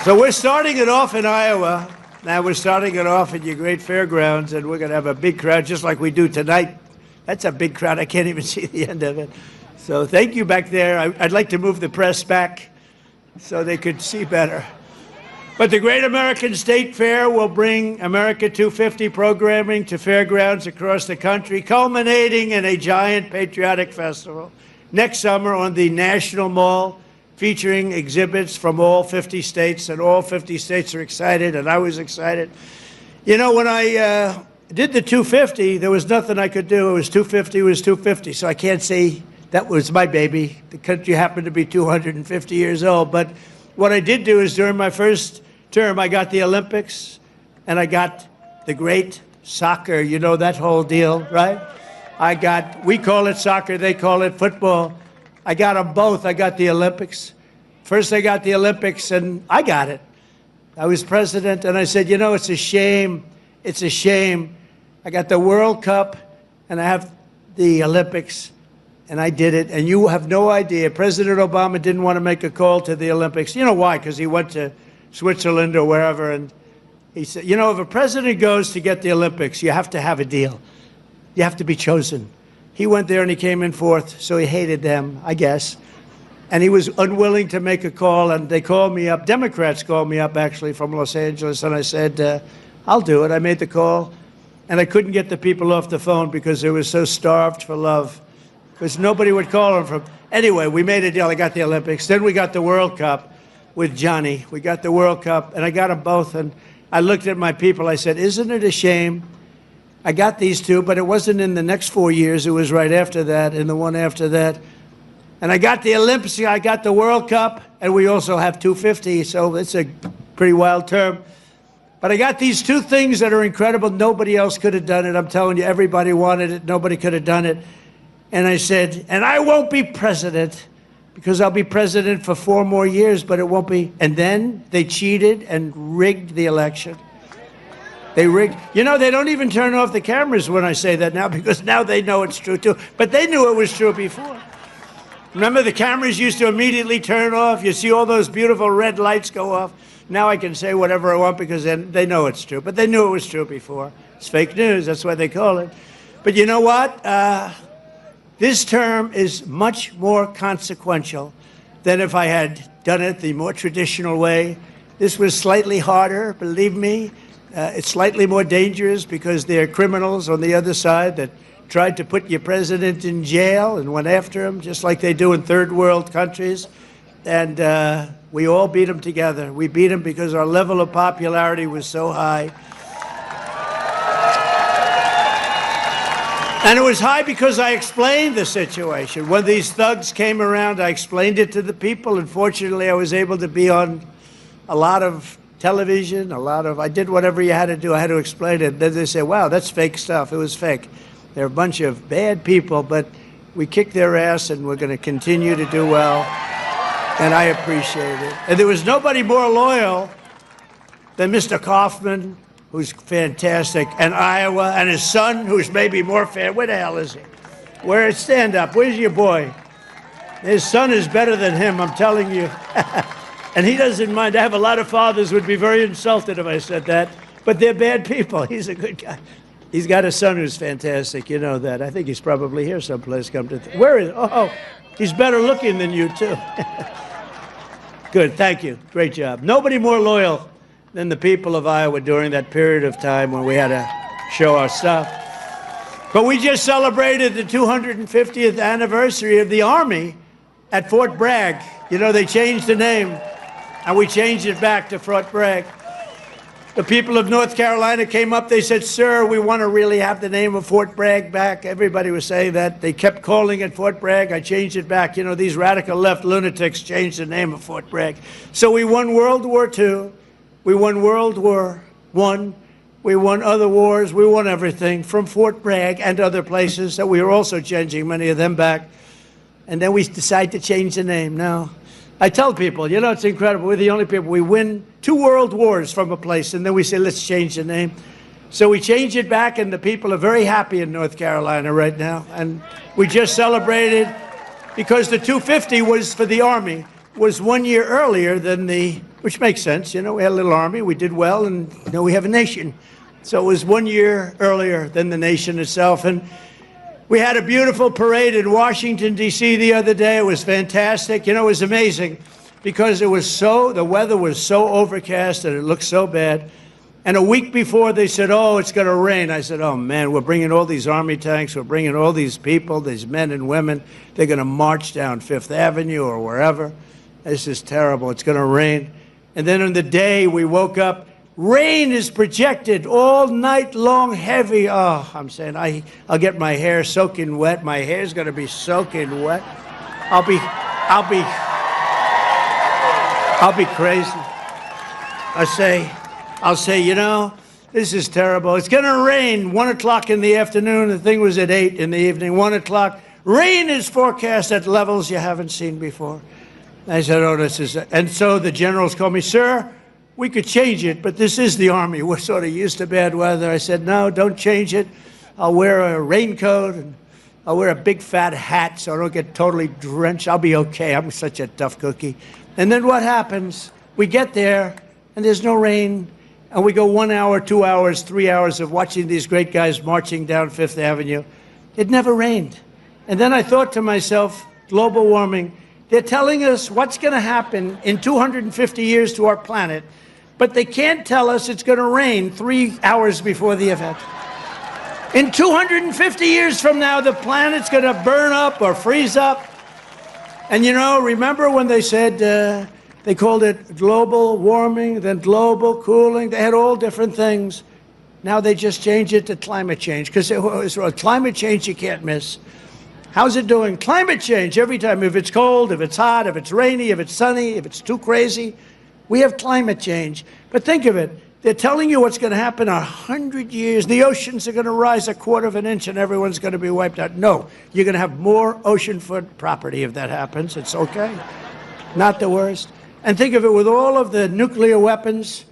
So we're starting it off in Iowa. Now we're starting it off at your great fairgrounds, and we're going to have a big crowd just like we do tonight. That's a big crowd. I can't even see the end of it. So thank you back there. I'd like to move the press back so they could see better. But the Great American State Fair will bring America 250 programming to fairgrounds across the country, culminating in a giant patriotic festival next summer on the National Mall, featuring exhibits from all 50 states, and all 50 states are excited, and I was excited. You know, when I did the 250, there was nothing I could do. It was 250, it was 250, so I can't say that was my baby. The country happened to be 250 years old, but what I did do is during my first term, I got the Olympics and I got the great soccer, you know, that whole deal, right? We call it soccer, they call it football. I got them both. I got the Olympics. First I got the Olympics and I got it. I was president and I said, you know, it's a shame. It's a shame. I got the World Cup and I have the Olympics. And I did it, and you have no idea. President Obama didn't want to make a call to the Olympics. You know why? Because he went to Switzerland or wherever, and he said, you know, if a president goes to get the Olympics, you have to have a deal. You have to be chosen. He went there and he came in fourth, so he hated them, I guess. And he was unwilling to make a call, and they called me up. Democrats called me up, actually, from Los Angeles, and I said, I'll do it. I made the call, and I couldn't get the people off the phone because they were so starved for love. Because nobody would call him from. Anyway, we made a deal. I got the Olympics. Then we got the World Cup with Johnny. We got the World Cup, and I got them both. And I looked at my people. I said, isn't it a shame? I got these two, but it wasn't in the next 4 years. It was right after that and the one after that. And I got the Olympics. I got the World Cup, and we also have 250, so it's a pretty wild term. But I got these two things that are incredible. Nobody else could have done it. I'm telling you, everybody wanted it. Nobody could have done it. And I said, and I won't be president because I'll be president for 4 more years, but it won't be. And then they cheated and rigged the election. They rigged. You know, they don't even turn off the cameras when I say that now because now they know it's true too. But they knew it was true before. Remember the cameras used to immediately turn off? You see all those beautiful red lights go off. Now I can say whatever I want because then they know it's true. But they knew it was true before. It's fake news. That's why they call it. But you know what? This term is much more consequential than if I had done it the more traditional way. This was slightly harder, believe me. It's slightly more dangerous because there are criminals on the other side that tried to put your president in jail and went after him, just like they do in third world countries. And we all beat him together. We beat him because our level of popularity was so high. And it was high because I explained the situation. When these thugs came around, I explained it to the people. And fortunately, I was able to be on a lot of television, I did whatever you had to do. I had to explain it. Then they say, wow, that's fake stuff. It was fake. They're a bunch of bad people, but we kicked their ass and we're going to continue to do well. And I appreciate it. And there was nobody more loyal than Mr. Kaufman, who's fantastic, and Iowa, and his son, who's maybe more fan. Where the hell is he? Stand up. Where's your boy? His son is better than him, I'm telling you. And he doesn't mind. I have a lot of fathers who would be very insulted if I said that, but they're bad people. He's a good guy. He's got a son who's fantastic. You know that. I think he's probably here someplace. Where is? Oh, he's better looking than you too. Good. Thank you. Great job. Nobody more loyal than the people of Iowa during that period of time when we had to show our stuff. But we just celebrated the 250th anniversary of the Army at Fort Bragg. You know, they changed the name, and we changed it back to Fort Bragg. The people of North Carolina came up. They said, sir, we want to really have the name of Fort Bragg back. Everybody was saying that. They kept calling it Fort Bragg. I changed it back. You know, these radical left lunatics changed the name of Fort Bragg. So we won World War II. We won World War I. We won other wars. We won everything from Fort Bragg and other places. So we were also changing many of them back. And then we decided to change the name. Now, I tell people, you know, it's incredible. We're the only people. We win 2 world wars from a place, and then we say, let's change the name. So we change it back, and the people are very happy in North Carolina right now. And we just celebrated, because the 250 was for the Army, was 1 year earlier than which makes sense. You know, we had a little army, we did well, and now we have a nation. So it was 1 year earlier than the nation itself. And we had a beautiful parade in Washington, D.C. the other day. It was fantastic. You know, it was amazing because the weather was so overcast and it looked so bad. And a week before they said, oh, it's going to rain. I said, oh, man, we're bringing all these Army tanks. We're bringing all these people, these men and women. They're going to march down Fifth Avenue or wherever. This is terrible. It's going to rain. And then on the day we woke up, rain is projected all night long, heavy. Oh, I'm saying I'll get my hair soaking wet. My hair's going to be soaking wet. I'll be crazy. I'll say, you know, this is terrible. It's going to rain 1 o'clock in the afternoon. The thing was at 8 in the evening, 1 o'clock. Rain is forecast at levels you haven't seen before. I said, oh, this is it. And so the generals called me, sir, we could change it, but this is the Army. We're sort of used to bad weather. I said, no, don't change it. I'll wear a raincoat, and I'll wear a big fat hat so I don't get totally drenched. I'll be okay. I'm such a tough cookie. And then what happens? We get there, and there's no rain, and we go 1 hour, 2 hours, 3 hours of watching these great guys marching down Fifth Avenue. It never rained. And then I thought to myself, global warming, they're telling us what's going to happen in 250 years to our planet, but they can't tell us it's going to rain 3 hours before the event. In 250 years from now, the planet's going to burn up or freeze up. And you know, remember when they said, they called it global warming, then global cooling. They had all different things. Now they just changed it to climate change, because climate change you can't miss. How's it doing? Climate change every time. If it's cold, if it's hot, if it's rainy, if it's sunny, if it's too crazy, we have climate change. But think of it. They're telling you what's going to happen in 100 years. The oceans are going to rise 1/4 of an inch and everyone's going to be wiped out. No, you're going to have more oceanfront property if that happens. It's okay. Not the worst. And think of it, with all of the nuclear weapons.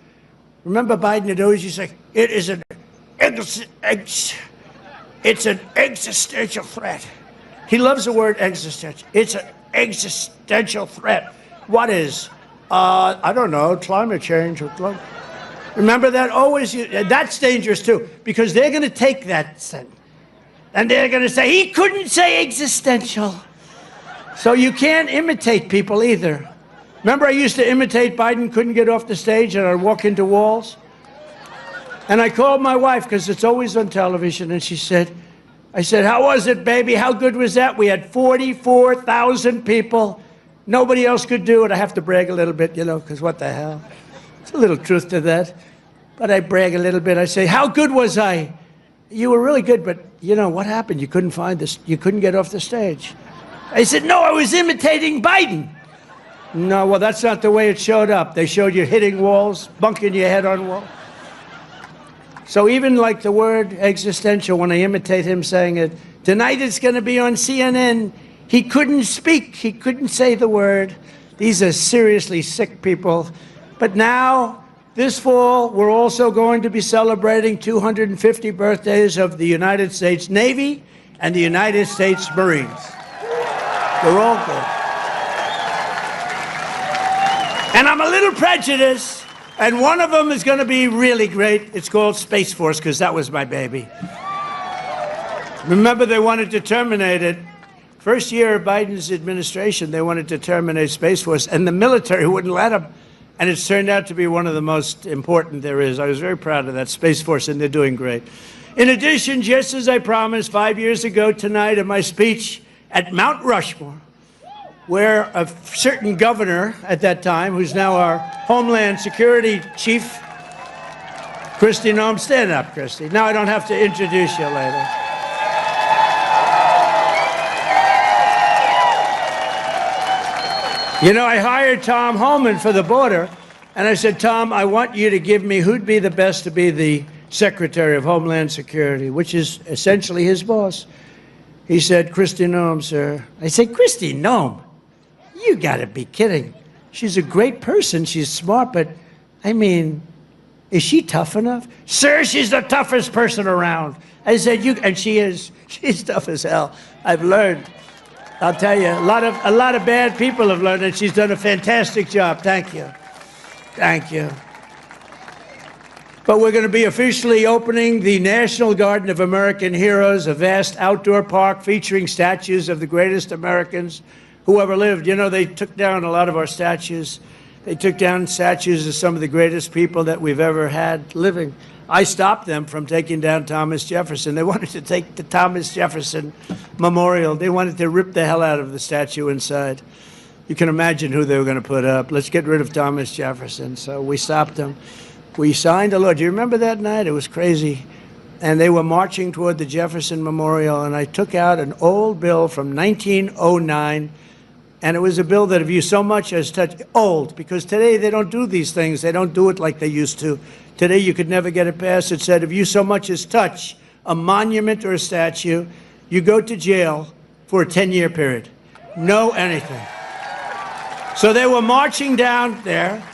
Remember Biden had always used to say, it's an existential threat. He loves the word existential. It's an existential threat. What is? I don't know, climate change. Remember that? Always, that's dangerous too, because they're going to take that sentence and they're going to say, he couldn't say existential. So you can't imitate people either. Remember I used to imitate Biden, couldn't get off the stage, and I'd walk into walls? And I called my wife, because it's always on television, and she said, I said, how was it, baby? How good was that? We had 44,000 people. Nobody else could do it. I have to brag a little bit, you know, because what the hell? There's a little truth to that. But I brag a little bit. I say, how good was I? You were really good, but, you know, what happened? You couldn't find this. You couldn't get off the stage. I said, no, I was imitating Biden. No, well, that's not the way it showed up. They showed you hitting walls, bunking your head on walls. So even like the word existential, when I imitate him saying it, tonight it's going to be on CNN. He couldn't speak. He couldn't say the word. These are seriously sick people. But now, this fall, we're also going to be celebrating 250 birthdays of the United States Navy and the United States Marines. They're all good. And I'm a little prejudiced, and one of them is going to be really great. It's called Space Force, because that was my baby. Remember, they wanted to terminate it. First year of Biden's administration, they wanted to terminate Space Force, and the military wouldn't let them. And it's turned out to be one of the most important there is. I was very proud of that Space Force, and they're doing great. In addition, just as I promised 5 years ago tonight in my speech at Mount Rushmore, where a certain governor at that time, who's now our Homeland Security Chief, Kristi Noem, stand up, Kristi. Now I don't have to introduce you later. You know, I hired Tom Homan for the border, and I said, Tom, I want you to give me who'd be the best to be the Secretary of Homeland Security, which is essentially his boss. He said, Kristi Noem, sir. I said, Kristi Noem? You gotta be kidding. She's a great person, she's smart, but, I mean, is she tough enough? Sir, she's the toughest person around. I said, and she is. She's tough as hell. I've learned. I'll tell you, a lot of bad people have learned, and she's done a fantastic job. Thank you. Thank you. But we're going to be officially opening the National Garden of American Heroes, a vast outdoor park featuring statues of the greatest Americans who ever lived. You know, they took down a lot of our statues. They took down statues of some of the greatest people that we've ever had living. I stopped them from taking down Thomas Jefferson. They wanted to take the Thomas Jefferson Memorial. They wanted to rip the hell out of the statue inside. You can imagine who they were going to put up. Let's get rid of Thomas Jefferson. So we stopped them. We signed a law. Do you remember that night? It was crazy. And they were marching toward the Jefferson Memorial, and I took out an old bill from 1909, and it was a bill that if you so much as touch, old, because today they don't do these things. They don't do it like they used to. Today you could never get it passed. It said if you so much as touch a monument or a statue, you go to jail for a 10-year period. No anything. So they were marching down there,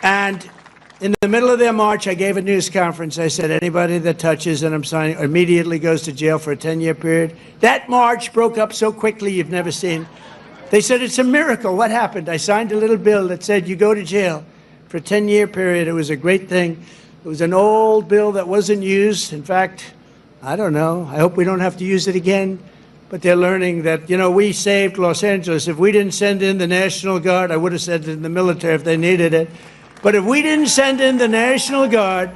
and in the middle of their march, I gave a news conference. I said, anybody that touches, and I'm signing, immediately goes to jail for a 10-year period. That march broke up so quickly you've never seen. They said, it's a miracle. What happened? I signed a little bill that said you go to jail for a 10-year period. It was a great thing. It was an old bill that wasn't used. In fact, I don't know. I hope we don't have to use it again. But they're learning that, you know, we saved Los Angeles. If we didn't send in the National Guard, I would have sent it in the military if they needed it. But if we didn't send in the National Guard,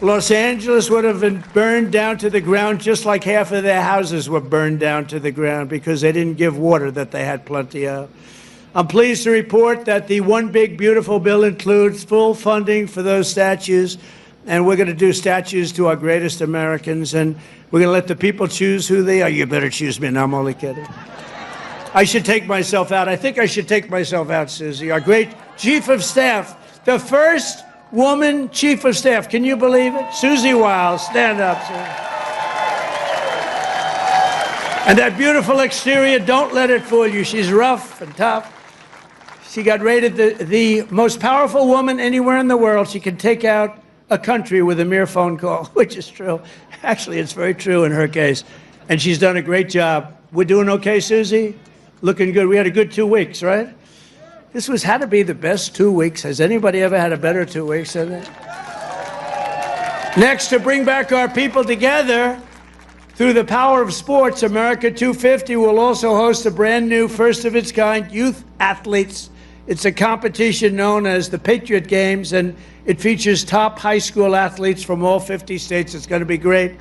Los Angeles would have been burned down to the ground, just like half of their houses were burned down to the ground because they didn't give water that they had plenty of. I'm pleased to report that the One Big Beautiful Bill includes full funding for those statues, and we're going to do statues to our greatest Americans, and we're going to let the people choose who they are. You better choose me. No, I'm only kidding. I should take myself out. I think I should take myself out, Susie. Our great Chief of Staff, the first woman Chief of Staff. Can you believe it? Susie Wiles, stand up, Susie. And that beautiful exterior, don't let it fool you. She's rough and tough. She got rated the most powerful woman anywhere in the world. She can take out a country with a mere phone call, which is true. Actually, it's very true in her case. And she's done a great job. We're doing okay, Susie? Looking good. We had a good 2 weeks, right? This had to be the best 2 weeks. Has anybody ever had a better 2 weeks than that? Next, to bring back our people together through the power of sports, America 250 will also host a brand new, first-of-its-kind youth athletes. It's a competition known as the Patriot Games, and it features top high school athletes from all 50 states. It's going to be great.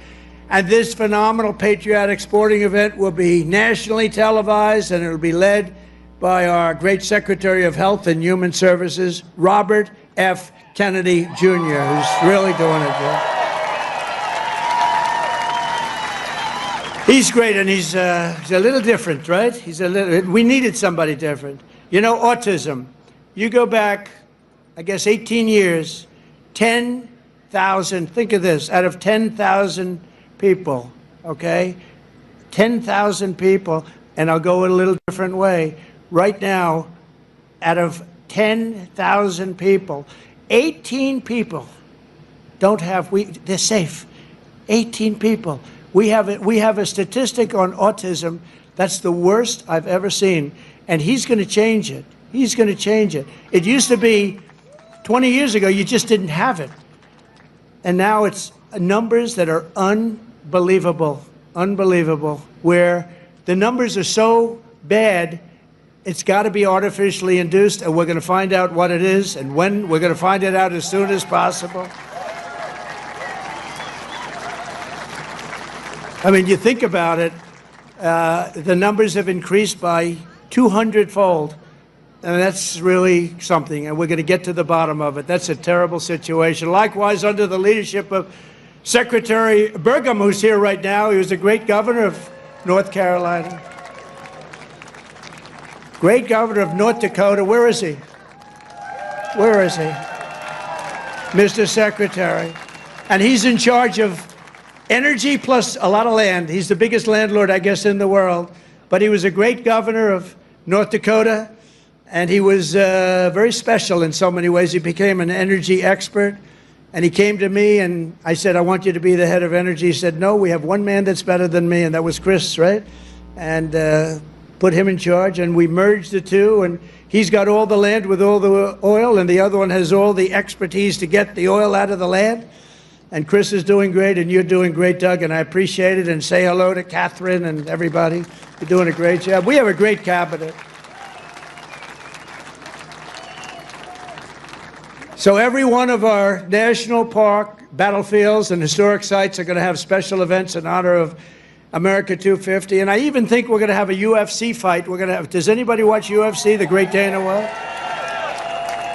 And this phenomenal patriotic sporting event will be nationally televised, and it will be led by our great Secretary of Health and Human Services, Robert F. Kennedy Jr., who's really doing it. He's great, and he's a little different, right? We needed somebody different. You know, autism. You go back, I guess, 18 years, 10,000, think of this, out of 10,000 people, okay? 10,000 people, and I'll go a little different way. Right now, out of 10,000 people, 18 people don't have, they're safe. 18 people. We have a statistic on autism that's the worst I've ever seen, and he's going to change it. He's going to change it. It used to be 20 years ago, you just didn't have it. And now it's numbers that are unbelievable, where the numbers are so bad, it's got to be artificially induced, and we're going to find out what it is and when. We're going to find it out as soon as possible. I mean, you think about it, the numbers have increased by 200-fold, and that's really something, and we're going to get to the bottom of it. That's a terrible situation. Likewise, under the leadership of Secretary Burgum, who's here right now, he was a great governor of North Carolina. Great governor of North Dakota. Where is he? Where is he? Mr. Secretary. And he's in charge of energy plus a lot of land. He's the biggest landlord, I guess, in the world. But he was a great governor of North Dakota, and he was very special in so many ways. He became an energy expert, and he came to me, and I said, I want you to be the head of energy. He said, no, we have one man that's better than me, and that was Chris, right? And put him in charge, and we merged the two, and he's got all the land with all the oil, and the other one has all the expertise to get the oil out of the land. And Chris is doing great, and you're doing great, Doug, and I appreciate it. And say hello to Catherine and everybody. You're doing a great job. We have a great cabinet. So every one of our national park, battlefields, and historic sites are going to have special events in honor of America 250. And I even think we're going to have a UFC fight. We're going to have, does anybody watch UFC, the Great Dana White?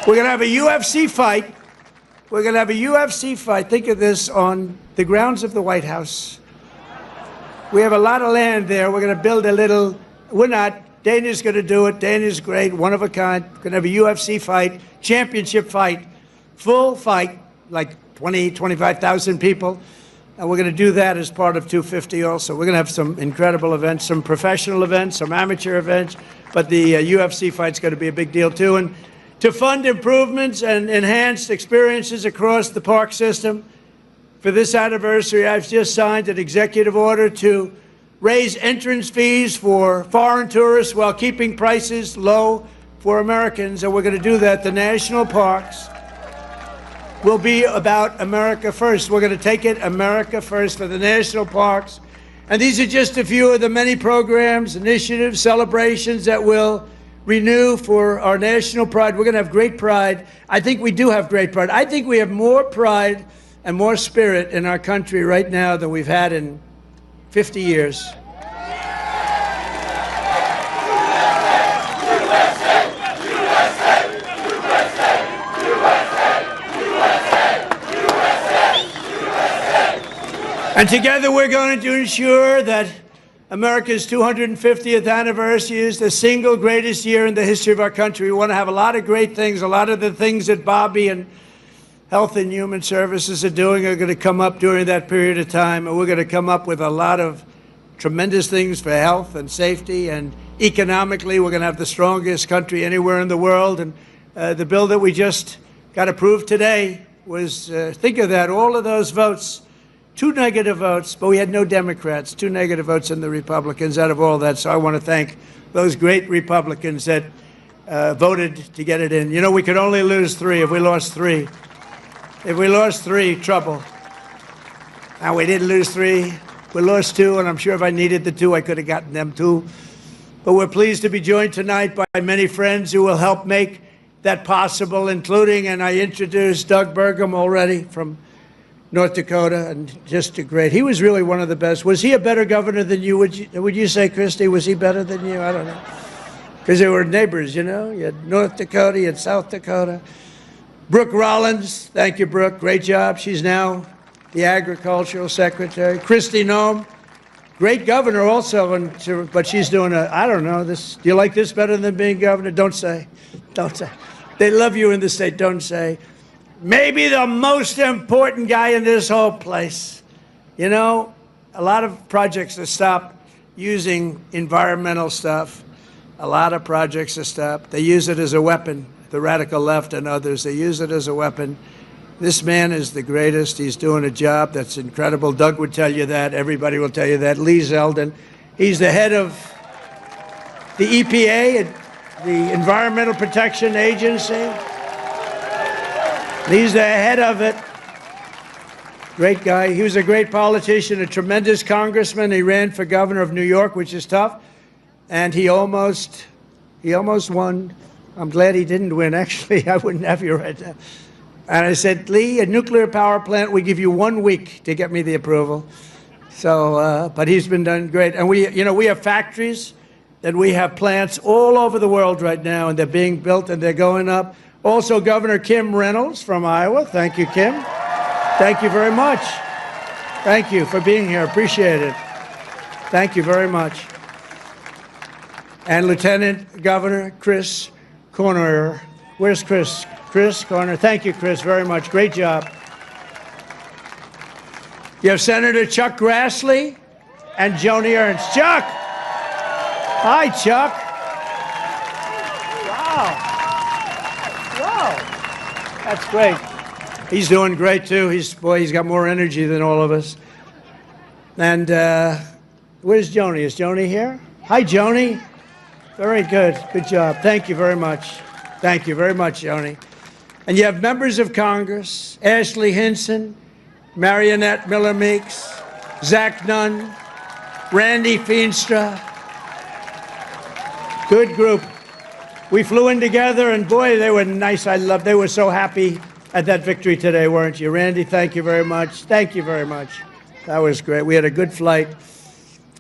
We're going to have a UFC fight. We're going to have a UFC fight. Think of this, on the grounds of the White House. We have a lot of land there. We're going to build a little, we're not, Dana's going to do it. Dana's great, one of a kind. We're going to have a UFC fight, championship fight, full fight, like 20, 25,000 people. And we're going to do that as part of 250 also. We're going to have some incredible events, some professional events, some amateur events, but the UFC fight's going to be a big deal too. And to fund improvements and enhanced experiences across the park system, for this anniversary, I've just signed an executive order to raise entrance fees for foreign tourists while keeping prices low for Americans, and we're going to do that. The national parks will be about America first. We're going to take it America first for the national parks. And these are just a few of the many programs, initiatives, celebrations that will renew for our national pride. We're going to have great pride. I think we do have great pride. I think we have more pride and more spirit in our country right now than we've had in 50 years. And together we're going to ensure that America's 250th anniversary is the single greatest year in the history of our country. We want to have a lot of great things. A lot of the things that Bobby and Health and Human Services are doing are going to come up during that period of time. And we're going to come up with a lot of tremendous things for health and safety. And economically, we're going to have the strongest country anywhere in the world. And the bill that we just got approved today was, think of that, all of those votes. 2 negative votes, but we had no Democrats, 2 negative votes in the Republicans out of all that. So I want to thank those great Republicans that voted to get it in. You know, we could only lose 3. If we lost 3, trouble. Now, we didn't lose 3. We lost 2, and I'm sure if I needed the 2, I could have gotten them too. But we're pleased to be joined tonight by many friends who will help make that possible, including, and I introduced Doug Burgum already from North Dakota, and just a great. He was really one of the best. Was he a better governor than you? Would you say, Christy? Was he better than you? I don't know. Because they were neighbors, you know. You had North Dakota, you had South Dakota. Brooke Rollins, thank you, Brooke. Great job. She's now the agricultural secretary. Kristi Noem, great governor also, but she's doing I don't know, this. Do you like this better than being governor? Don't say. Don't say. They love you in the state. Don't say. Maybe the most important guy in this whole place. You know, a lot of projects have stopped using environmental stuff. A lot of projects have stopped. They use it as a weapon. The radical left and others, they use it as a weapon. This man is the greatest. He's doing a job that's incredible. Doug would tell you that. Everybody will tell you that. Lee Zeldin. He's the head of the EPA, the Environmental Protection Agency. He's the head of it. Great guy. He was a great politician, a tremendous congressman. He ran for governor of New York, which is tough. And he almost won. I'm glad he didn't win, actually. I wouldn't have you right now. And I said, Lee, a nuclear power plant, we give you 1 week to get me the approval. So, but he's been done great. And we have factories, and we have plants all over the world right now, and they're being built and they're going up. Also, Governor Kim Reynolds from Iowa. Thank you, Kim. Thank you very much. Thank you for being here. Appreciate it. Thank you very much. And Lieutenant Governor Chris Corner. Where's Chris? Chris Corner. Thank you, Chris, very much. Great job. You have Senator Chuck Grassley and Joni Ernst. Chuck! Hi, Chuck. Wow. That's great. He's doing great, too. He's got more energy than all of us. And where's Joni? Is Joni here? Hi, Joni. Very good. Good job. Thank you very much. Thank you very much, Joni. And you have members of Congress, Ashley Hinson, Marionette Miller Meeks, Zach Nunn, Randy Feenstra. Good group. We flew in together, and boy, they were nice. They were so happy at that victory today, weren't you? Randy, thank you very much. Thank you very much. That was great. We had a good flight.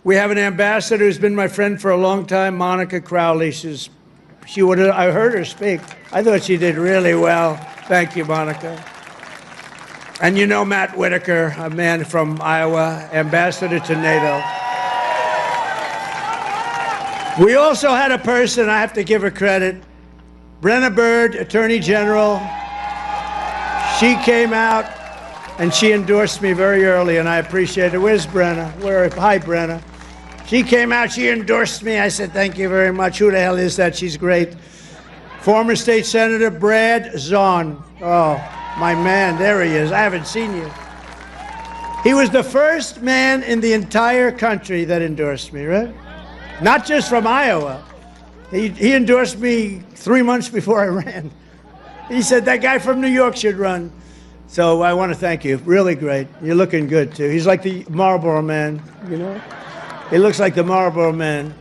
We have an ambassador who's been my friend for a long time, Monica Crowley. I heard her speak. I thought she did really well. Thank you, Monica. And you know Matt Whitaker, a man from Iowa, ambassador to NATO. We also had a person, I have to give her credit, Brenna Byrd, Attorney General. She came out and she endorsed me very early, and I appreciate it. Where's Brenna? Hi, Brenna. She came out, she endorsed me. I said, thank you very much. Who the hell is that? She's great. Former State Senator Brad Zahn. Oh, my man, there he is. I haven't seen you. He was the first man in the entire country that endorsed me, right? Not just from Iowa. He endorsed me 3 months before I ran. He said, that guy from New York should run. So I want to thank you. Really great. You're looking good, too. He's like the Marlboro Man, you know? He looks like the Marlboro Man.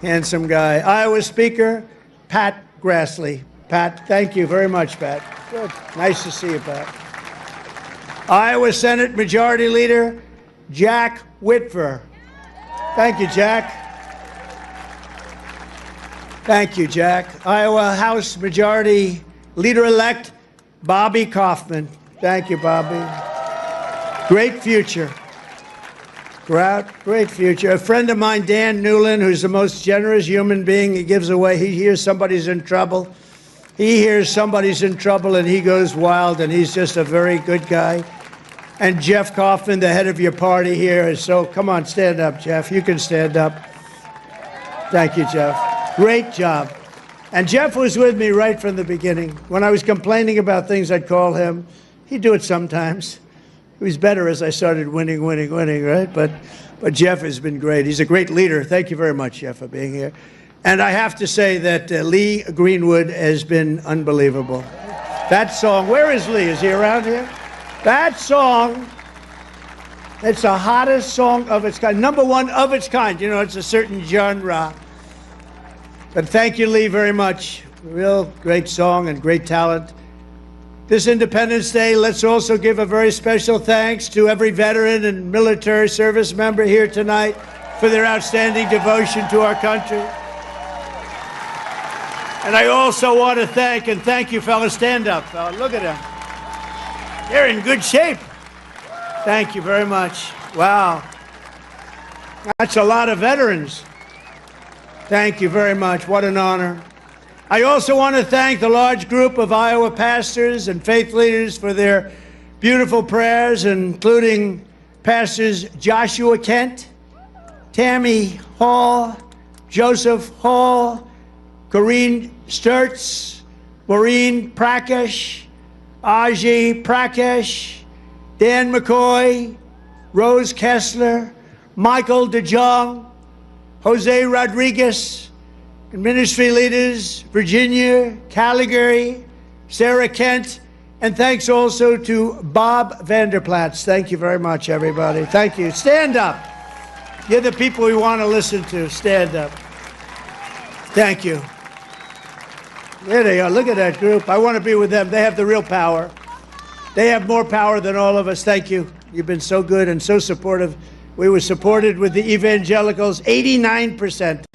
Handsome guy. Iowa Speaker, Pat Grassley. Pat, thank you very much, Pat. Good. Nice to see you, Pat. Iowa Senate Majority Leader, Jack Whitver. Thank you, Jack. Thank you, Jack. Iowa House Majority Leader-elect, Bobby Kaufman. Thank you, Bobby. Great future. Great future. A friend of mine, Dan Newland, who's the most generous human being. He gives away. He hears somebody's in trouble. He hears somebody's in trouble, and he goes wild, and he's just a very good guy. And Jeff Kaufman, the head of your party here, is so, come on, stand up, Jeff. You can stand up. Thank you, Jeff. Great job. And Jeff was with me right from the beginning. When I was complaining about things, I'd call him. He'd do it sometimes. It was better as I started winning, right? But Jeff has been great. He's a great leader. Thank you very much, Jeff, for being here. And I have to say that Lee Greenwood has been unbelievable. That song, where is Lee? Is he around here? That song, it's the hottest song of its kind. #1 of its kind. You know, it's a certain genre. But thank you, Lee, very much. Real great song and great talent. This Independence Day, let's also give a very special thanks to every veteran and military service member here tonight for their outstanding devotion to our country. And I also want to thank you, fellas. Stand up, fella. Look at them. They're in good shape. Thank you very much. Wow. That's a lot of veterans. Thank you very much. What an honor. I also want to thank the large group of Iowa pastors and faith leaders for their beautiful prayers, including Pastors Joshua Kent, Tammy Hall, Joseph Hall, Corrine Sturts, Maureen Prakash, Aji Prakash, Dan McCoy, Rose Kessler, Michael DeJong, Jose Rodriguez, and ministry leaders, Virginia, Calgary, Sarah Kent, and thanks also to Bob Vanderplatz. Thank you very much, everybody. Thank you. Stand up. You're the people we want to listen to. Stand up. Thank you. There they are. Look at that group. I want to be with them. They have the real power. They have more power than all of us. Thank you. You've been so good and so supportive. We were supported with the evangelicals, 89%.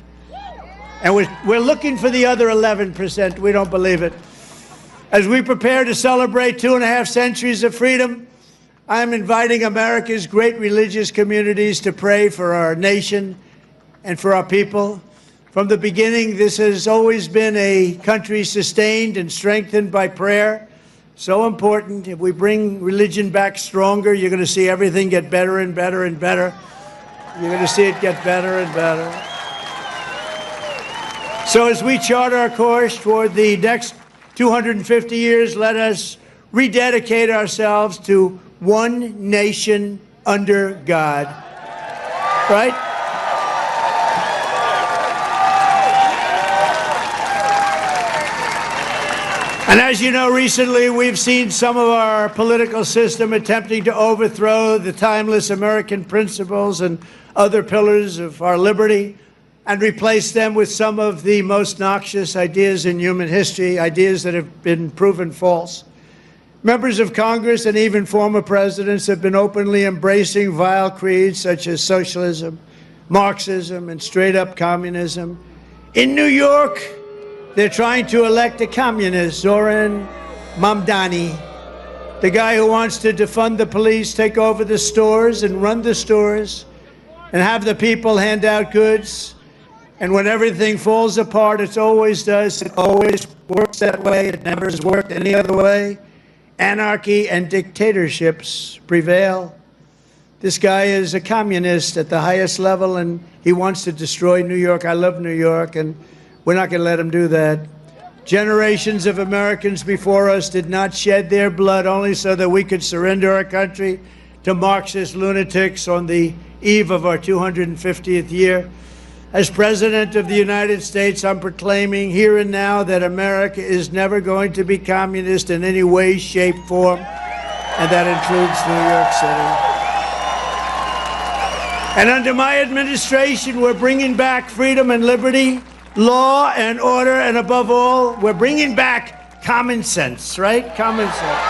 And we're looking for the other 11%. We don't believe it. As we prepare to celebrate 2.5 centuries of freedom, I'm inviting America's great religious communities to pray for our nation and for our people. From the beginning, this has always been a country sustained and strengthened by prayer. So important. If we bring religion back stronger, you're going to see everything get better and better and better. You're going to see it get better and better. So as we chart our course toward the next 250 years, let us rededicate ourselves to one nation under God. Right? And as you know, recently we've seen some of our political system attempting to overthrow the timeless American principles and other pillars of our liberty and replace them with some of the most noxious ideas in human history, ideas that have been proven false. Members of Congress and even former presidents have been openly embracing vile creeds such as socialism, Marxism, and straight-up communism. In New York, they're trying to elect a communist, Zoran Mamdani, the guy who wants to defund the police, take over the stores and run the stores and have the people hand out goods. And when everything falls apart, it always works that way. It never has worked any other way. Anarchy and dictatorships prevail. This guy is a communist at the highest level, and he wants to destroy New York. I love New York, and we're not going to let him do that. Generations of Americans before us did not shed their blood only so that we could surrender our country to Marxist lunatics on the eve of our 250th year. As President of the United States, I'm proclaiming here and now that America is never going to be communist in any way, shape, form, and that includes New York City. And under my administration, we're bringing back freedom and liberty, law and order, and above all, we're bringing back common sense, right? Common sense.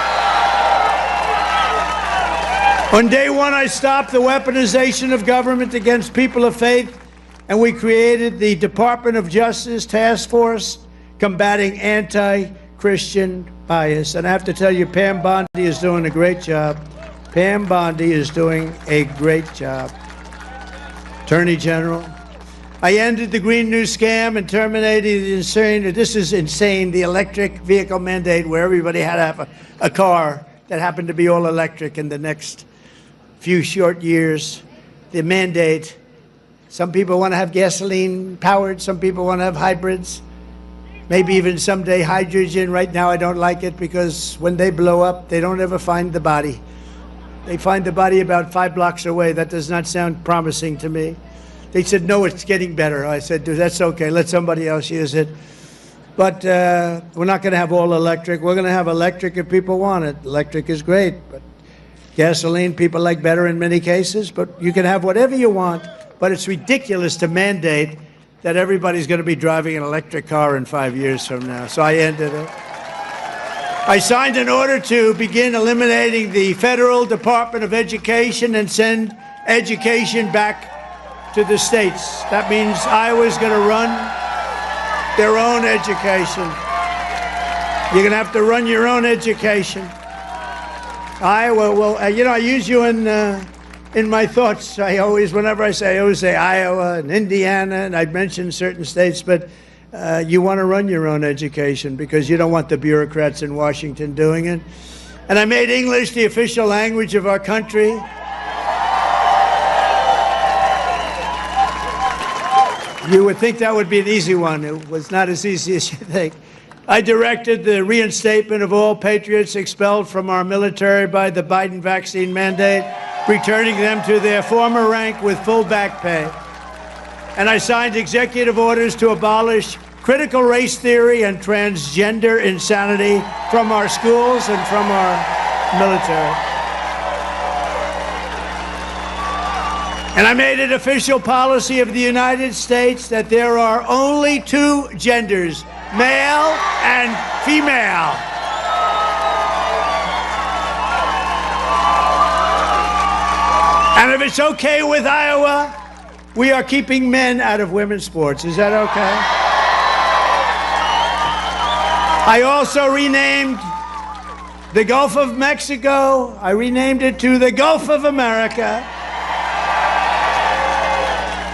On day one, I stopped the weaponization of government against people of faith, and we created the Department of Justice Task Force combating anti-Christian bias. And I have to tell you, Pam Bondi is doing a great job. Pam Bondi is doing a great job. Attorney General. I ended the Green New Scam and terminated the insane, the electric vehicle mandate where everybody had to have a car that happened to be all electric in the next few short years. The mandate. Some people want to have gasoline powered. Some people want to have hybrids. Maybe even someday hydrogen. Right now I don't like it because when they blow up, they don't ever find the body. They find the body about 5 blocks away. That does not sound promising to me. They said, no, it's getting better. I said, dude, that's okay. Let somebody else use it. But we're not going to have all electric. We're going to have electric if people want it. Electric is great. But gasoline, people like better in many cases. But you can have whatever you want. But it's ridiculous to mandate that everybody's going to be driving an electric car in 5 years from now. So I ended it. I signed an order to begin eliminating the Federal Department of Education and send education back to the states. That means Iowa's going to run their own education. You're going to have to run your own education. Iowa, well, I use you in my thoughts. Whenever I always say Iowa and Indiana, and I mention certain states, but you want to run your own education because you don't want the bureaucrats in Washington doing it. And I made English the official language of our country. You would think that would be an easy one. It was not as easy as you think. I directed the reinstatement of all patriots expelled from our military by the Biden vaccine mandate, returning them to their former rank with full back pay. And I signed executive orders to abolish critical race theory and transgender insanity from our schools and from our military. And I made it official policy of the United States that there are only two genders, male and female. And if it's okay with Iowa, we are keeping men out of women's sports. Is that okay? I also renamed the Gulf of Mexico. I renamed it to the Gulf of America.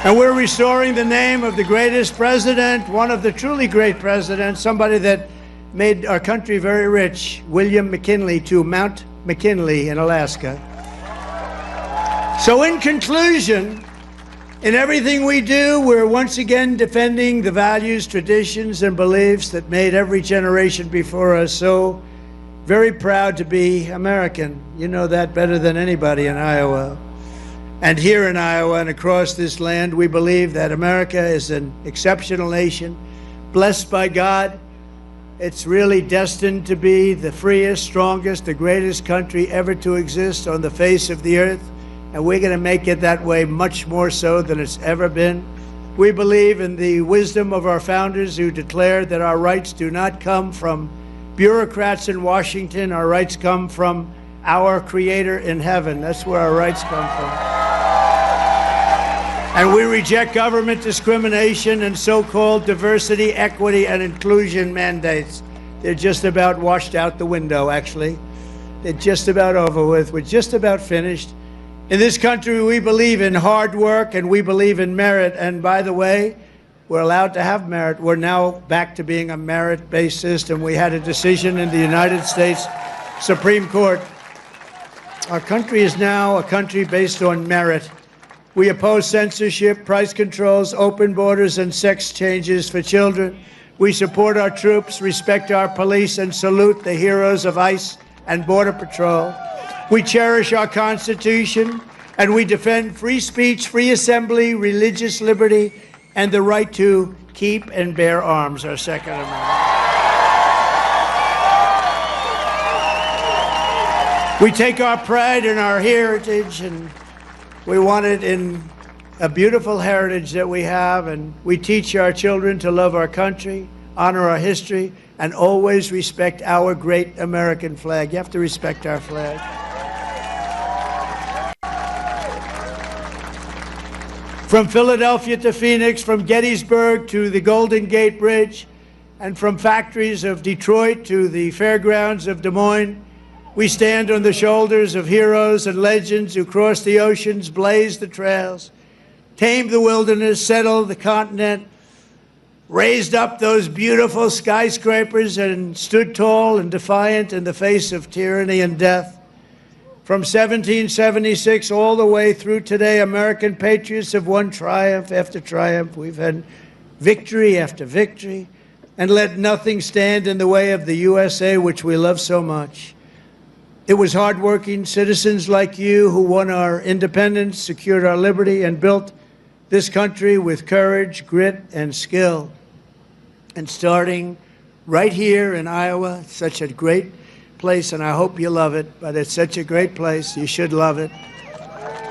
And we're restoring the name of the greatest president, one of the truly great presidents, somebody that made our country very rich, William McKinley, to Mount McKinley in Alaska. So in conclusion, in everything we do, we're once again defending the values, traditions, and beliefs that made every generation before us so very proud to be American. You know that better than anybody in Iowa. And here in Iowa and across this land, we believe that America is an exceptional nation, blessed by God. It's really destined to be the freest, strongest, the greatest country ever to exist on the face of the earth. And we're going to make it that way much more so than it's ever been. We believe in the wisdom of our founders who declared that our rights do not come from bureaucrats in Washington. Our rights come from our Creator in heaven. That's where our rights come from. And we reject government discrimination and so-called diversity, equity, and inclusion mandates. They're just about washed out the window, actually. They're just about over with. We're just about finished. In this country, we believe in hard work and we believe in merit. And by the way, we're allowed to have merit. We're now back to being a merit-based system. We had a decision in the United States Supreme Court. Our country is now a country based on merit. We oppose censorship, price controls, open borders, and sex changes for children. We support our troops, respect our police, and salute the heroes of ICE and Border Patrol. We cherish our Constitution, and we defend free speech, free assembly, religious liberty, and the right to keep and bear arms, our Second Amendment. We take our pride in our heritage, and we want it in a beautiful heritage that we have, and we teach our children to love our country, honor our history, and always respect our great American flag. You have to respect our flag. From Philadelphia to Phoenix, from Gettysburg to the Golden Gate Bridge, and from factories of Detroit to the fairgrounds of Des Moines, we stand on the shoulders of heroes and legends who crossed the oceans, blazed the trails, tamed the wilderness, settled the continent, raised up those beautiful skyscrapers, and stood tall and defiant in the face of tyranny and death. From 1776 all the way through today, American patriots have won triumph after triumph. We've had victory after victory, and let nothing stand in the way of the USA, which we love so much. It was hardworking citizens like you who won our independence, secured our liberty, and built this country with courage, grit, and skill. And starting right here in Iowa, it's such a great place, and I hope you love it, but it's such a great place. You should love it.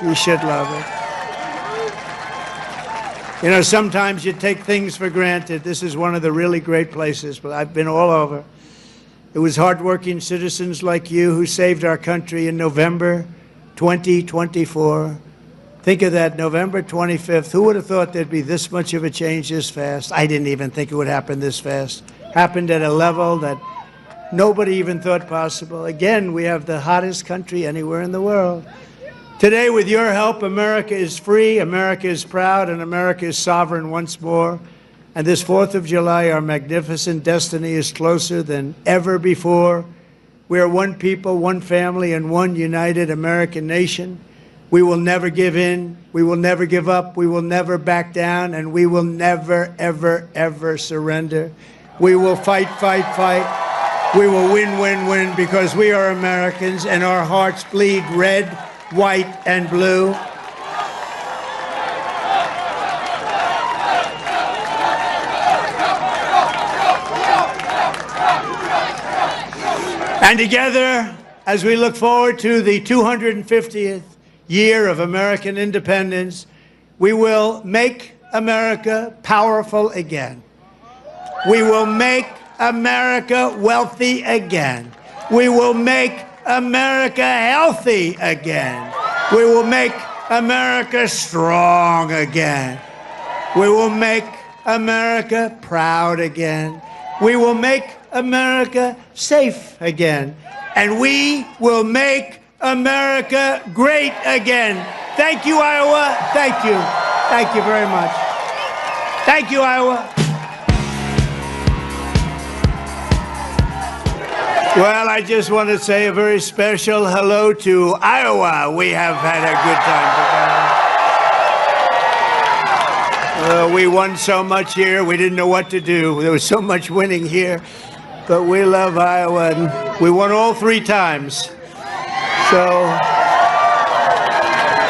You should love it. You know, sometimes you take things for granted. This is one of the really great places, but I've been all over. It was hardworking citizens like you who saved our country in November 2024. Think of that, November 25th. Who would have thought there'd be this much of a change this fast? I didn't even think it would happen this fast. Happened at a level that nobody even thought possible. Again, we have the hottest country anywhere in the world. Today, with your help, America is free, America is proud, and America is sovereign once more. And this 4th of July, our magnificent destiny is closer than ever before. We are one people, one family, and one united American nation. We will never give in. We will never give up. We will never back down. And we will never, ever, ever surrender. We will fight, fight, fight. We will win, win, win, because we are Americans and our hearts bleed red, white, and blue. And together, as we look forward to the 250th year of American independence, we will make America powerful again. We will make America wealthy again. We will make America healthy again. We will make America strong again. We will make America proud again. We will make America safe again. And we will make America great again. Thank you, Iowa. Thank you. Thank you very much. Thank you, Iowa. Well, I just want to say a very special hello to Iowa. We have had a good time together. We won so much here, we didn't know what to do. There was so much winning here. But we love Iowa, and we won all 3 times. So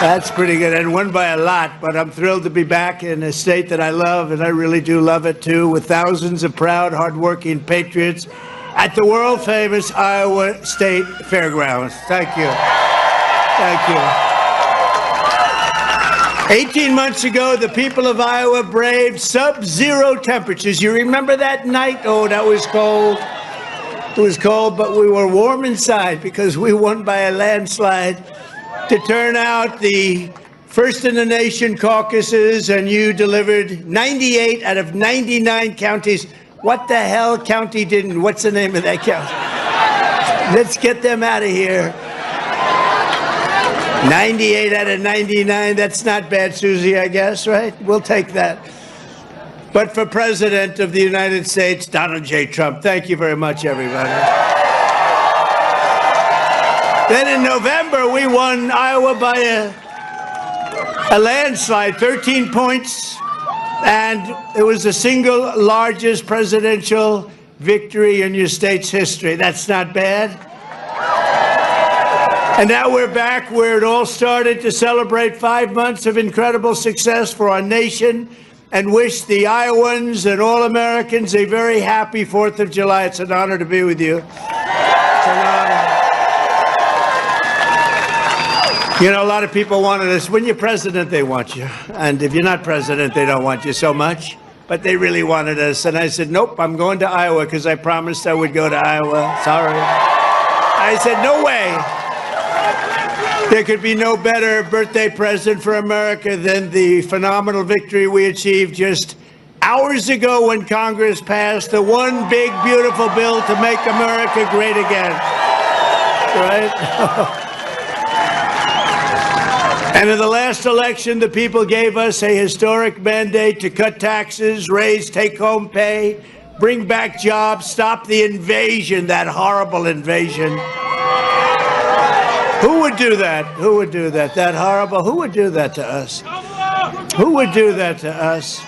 that's pretty good, and won by a lot. But I'm thrilled to be back in a state that I love, and I really do love it too, with thousands of proud, hardworking patriots at the world-famous Iowa State Fairgrounds. Thank you. Thank you. 18 months ago, the people of Iowa braved sub-zero temperatures. You remember that night? Oh, that was cold. It was cold, but we were warm inside because we won by a landslide to turn out the first-in-the-nation caucuses, and you delivered 98 out of 99 counties. What the hell county didn't? What's the name of that county? Let's get them out of here. 98 out of 99, that's not bad, Susie, I guess, right? We'll take that. But for President of the United States, Donald J. Trump, thank you very much, everybody. Then in November, we won Iowa by a landslide, 13 points, and it was the single largest presidential victory in your state's history. That's not bad. And now we're back where it all started to celebrate 5 months of incredible success for our nation and wish the Iowans and all Americans a very happy 4th of July. It's an honor to be with you. It's an honor. You know, a lot of people wanted us. When you're president, they want you. And if you're not president, they don't want you so much. But they really wanted us. And I said, nope, I'm going to Iowa because I promised I would go to Iowa. Sorry. I said, no way. There could be no better birthday present for America than the phenomenal victory we achieved just hours ago when Congress passed the one big, beautiful bill to make America great again. Right? And in the last election, the people gave us a historic mandate to cut taxes, raise take-home pay, bring back jobs, stop the invasion, that horrible invasion. Who would do that? Who would do that? That horrible. Who would do that to us? Who would do that to us?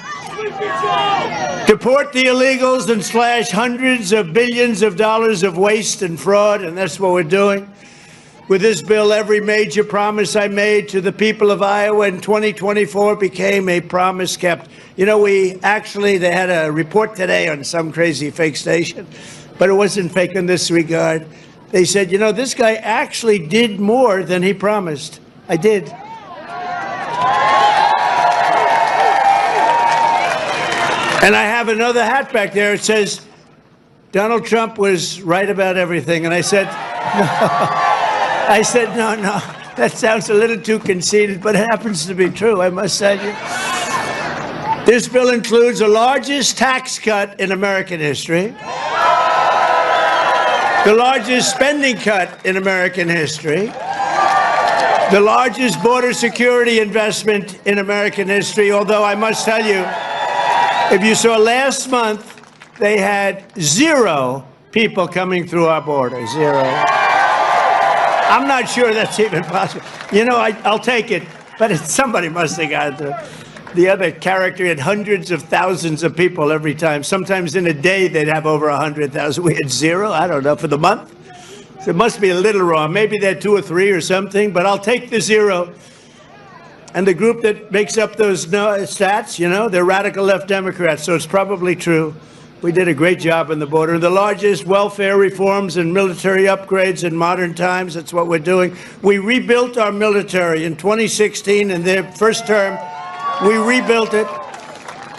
Deport the illegals and slash hundreds of billions of dollars of waste and fraud, and that's what we're doing. With this bill, every major promise I made to the people of Iowa in 2024 became a promise kept. You know, they had a report today on some crazy fake station, but it wasn't fake in this regard. They said, you know, this guy actually did more than he promised. I did. And I have another hat back there. It says, Donald Trump was right about everything. And I said, no, that sounds a little too conceited, but it happens to be true, I must tell you. This bill includes the largest tax cut in American history, the largest spending cut in American history, the largest border security investment in American history, although I must tell you, if you saw last month, they had 0 people coming through our border, 0. I'm not sure that's even possible. You know, I'll take it, but somebody must have got through. The other character had hundreds of thousands of people every time. Sometimes in a day, they'd have over 100,000. We had 0, I don't know, for the month. So it must be a little wrong. Maybe they had 2 or 3 or something, but I'll take the 0. And the group that makes up those stats, you know, they're radical left Democrats, so it's probably true. We did a great job on the border. The largest welfare reforms and military upgrades in modern times. That's what we're doing. We rebuilt our military in 2016. In their first term, we rebuilt it.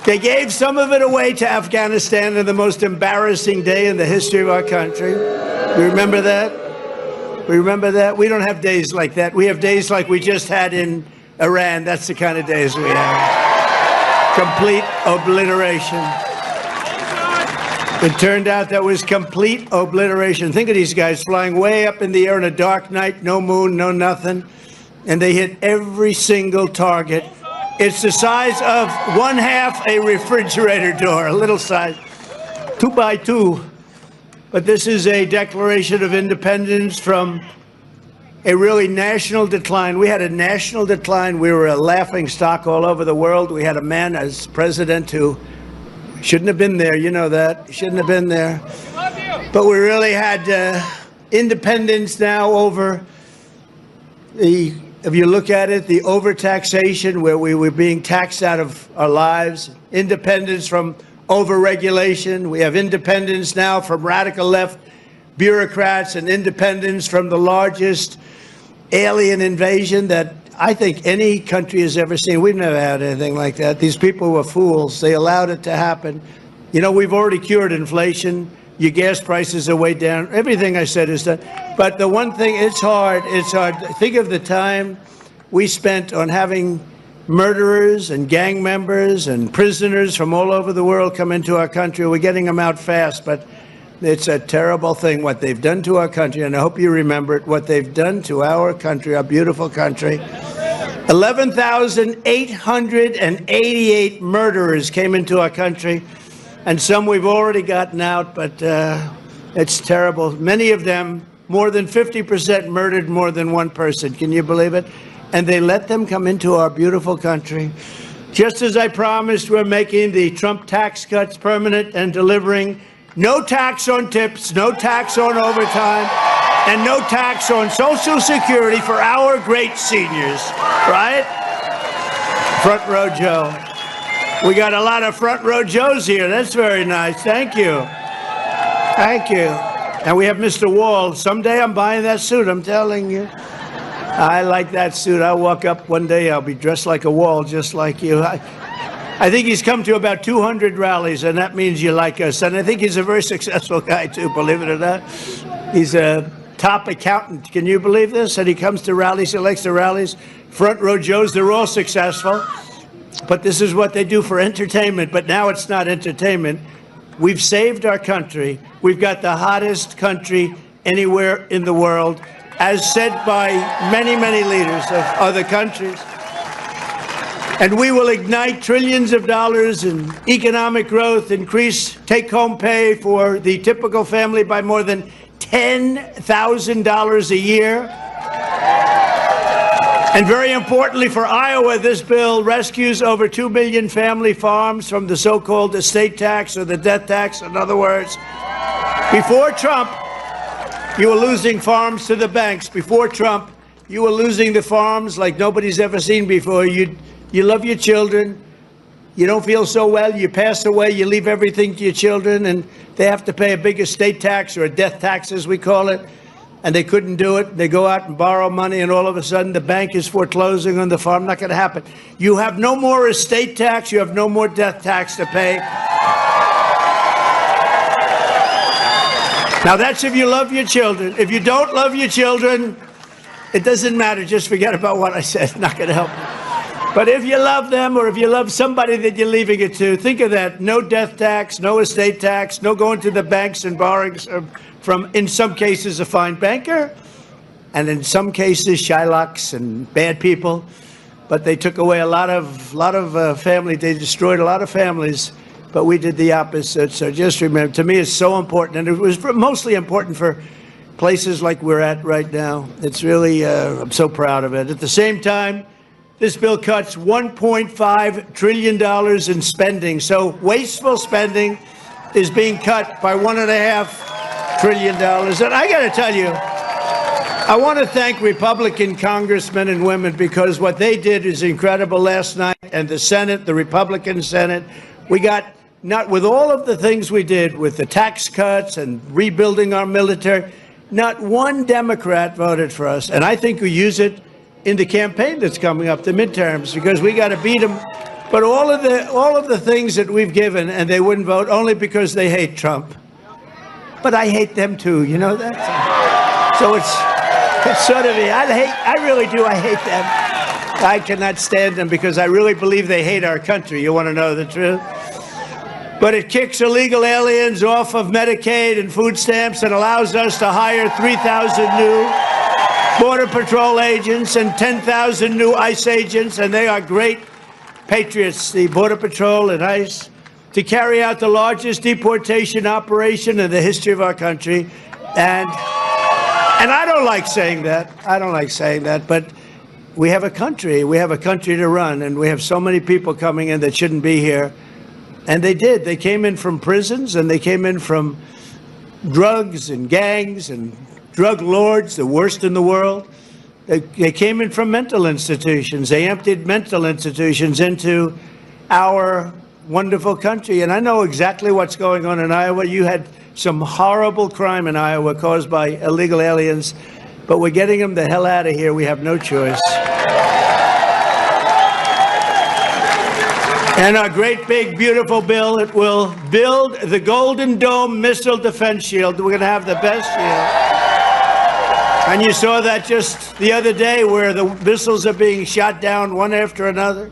They gave some of it away to Afghanistan on the most embarrassing day in the history of our country. We remember that? We remember that? We don't have days like that. We have days like we just had in Iran. That's the kind of days we have. Complete obliteration. It turned out that was complete obliteration. Think of these guys flying way up in the air on a dark night, no moon, no nothing, and they hit every single target. It's the size of 1/2 a refrigerator door, a little size, 2 by 2. But this is a declaration of independence from a really national decline. We had a national decline. We were a laughing stock all over the world. We had a man as president who shouldn't have been there, you know that. Shouldn't have been there. But we really had independence now over if you look at it, the overtaxation where we were being taxed out of our lives, independence from overregulation. We have independence now from radical left bureaucrats and independence from the largest alien invasion that I think any country has ever seen. We've never had anything like that. These people were fools. They allowed it to happen. You know, we've already cured inflation. Your gas prices are way down. Everything I said is done. But the one thing, it's hard. It's hard. Think of the time we spent on having murderers and gang members and prisoners from all over the world come into our country. We're getting them out fast, but it's a terrible thing what they've done to our country, and I hope you remember it, what they've done to our country, our beautiful country. 11,888 murderers came into our country, and some we've already gotten out, but it's terrible. Many of them, more than 50% murdered more than one person. Can you believe it? And they let them come into our beautiful country. Just as I promised, we're making the Trump tax cuts permanent and delivering no tax on tips, no tax on overtime, and no tax on Social Security for our great seniors, right? Front row Joe. We got a lot of front row Joes here. That's very nice. Thank you. Thank you. And we have Mr. Wall. Someday I'm buying that suit, I'm telling you. I like that suit. I'll walk up one day, I'll be dressed like a Wall, just like you. I think he's come to about 200 rallies, and that means you like us. And I think he's a very successful guy, too, believe it or not. He's a top accountant. Can you believe this? And he comes to rallies, he likes the rallies. Front row Joes, they're all successful. But this is what they do for entertainment. But now it's not entertainment. We've saved our country. We've got the hottest country anywhere in the world, as said by many, many leaders of other countries. And we will ignite trillions of dollars in economic growth, increase take-home pay for the typical family by more than $10,000 a year. And very importantly for Iowa, this bill rescues over 2 million family farms from the so-called estate tax or the death tax. In other words, before Trump, you were losing farms to the banks. Before Trump, you were losing the farms like nobody's ever seen before. You love your children. You don't feel so well. You pass away. You leave everything to your children, and they have to pay a big estate tax or a death tax, as we call it. And they couldn't do it. They go out and borrow money, and all of a sudden the bank is foreclosing on the farm. Not going to happen. You have no more estate tax. You have no more death tax to pay. Now, that's if you love your children. If you don't love your children, it doesn't matter. Just forget about what I said. Not going to help you. But if you love them, or if you love somebody that you're leaving it to, think of that. No death tax, no estate tax, no going to the banks and borrowing from, in some cases, a fine banker, and in some cases, Shylocks and bad people. But they took away a lot of family. They destroyed a lot of families. But we did the opposite. So just remember, to me, it's so important. And it was mostly important for places like we're at right now. It's really, I'm so proud of it. At the same time, this bill cuts $1.5 trillion in spending. So wasteful spending is being cut by $1.5 trillion. And I got to tell you, I want to thank Republican congressmen and women, because what they did is incredible last night. And the Senate, the Republican Senate, we got, not with all of the things we did with the tax cuts and rebuilding our military, not one Democrat voted for us. And I think we use it in the campaign that's coming up, the midterms, because we got to beat them. But all of the things that we've given, and they wouldn't vote only because they hate Trump. But I hate them too, you know that? So it's sort of, I really do, I hate them. I cannot stand them because I really believe they hate our country. You want to know the truth? But it kicks illegal aliens off of Medicaid and food stamps and allows us to hire 3,000 new Border Patrol agents and 10,000 new ICE agents, and they are great patriots, the Border Patrol and ICE, to carry out the largest deportation operation in the history of our country. And I don't like saying that. I don't like saying that, but we have a country. We have a country to run, and we have so many people coming in that shouldn't be here. And they did. They came in from prisons, and they came in from drugs and gangs and drug lords, the worst in the world. They came in from mental institutions. They emptied mental institutions into our wonderful country. And I know exactly what's going on in Iowa. You had some horrible crime in Iowa caused by illegal aliens, but we're getting them the hell out of here. We have no choice. And our great, big, beautiful bill, it will build the Golden Dome missile defense shield. We're going to have the best shield. And you saw that just the other day, where the missiles are being shot down one after another.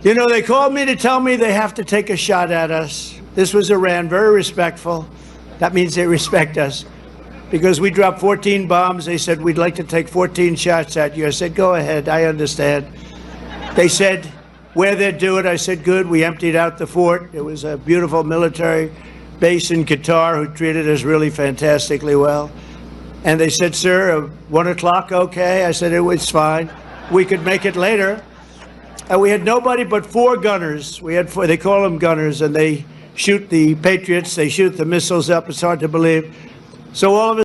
You know, they called me to tell me they have to take a shot at us. This was Iran, very respectful. That means they respect us. Because we dropped 14 bombs, they said, we'd like to take 14 shots at you. I said, go ahead, I understand. They said, where they'd do it, I said, good. We emptied out the fort. It was a beautiful military base in Qatar who treated us really fantastically well. And they said, sir, 1 o'clock, okay? I said, it was fine. We could make it later. And we had nobody but 4 gunners. We had 4, they call them gunners, and they shoot the Patriots. They shoot the missiles up. It's hard to believe. So all of a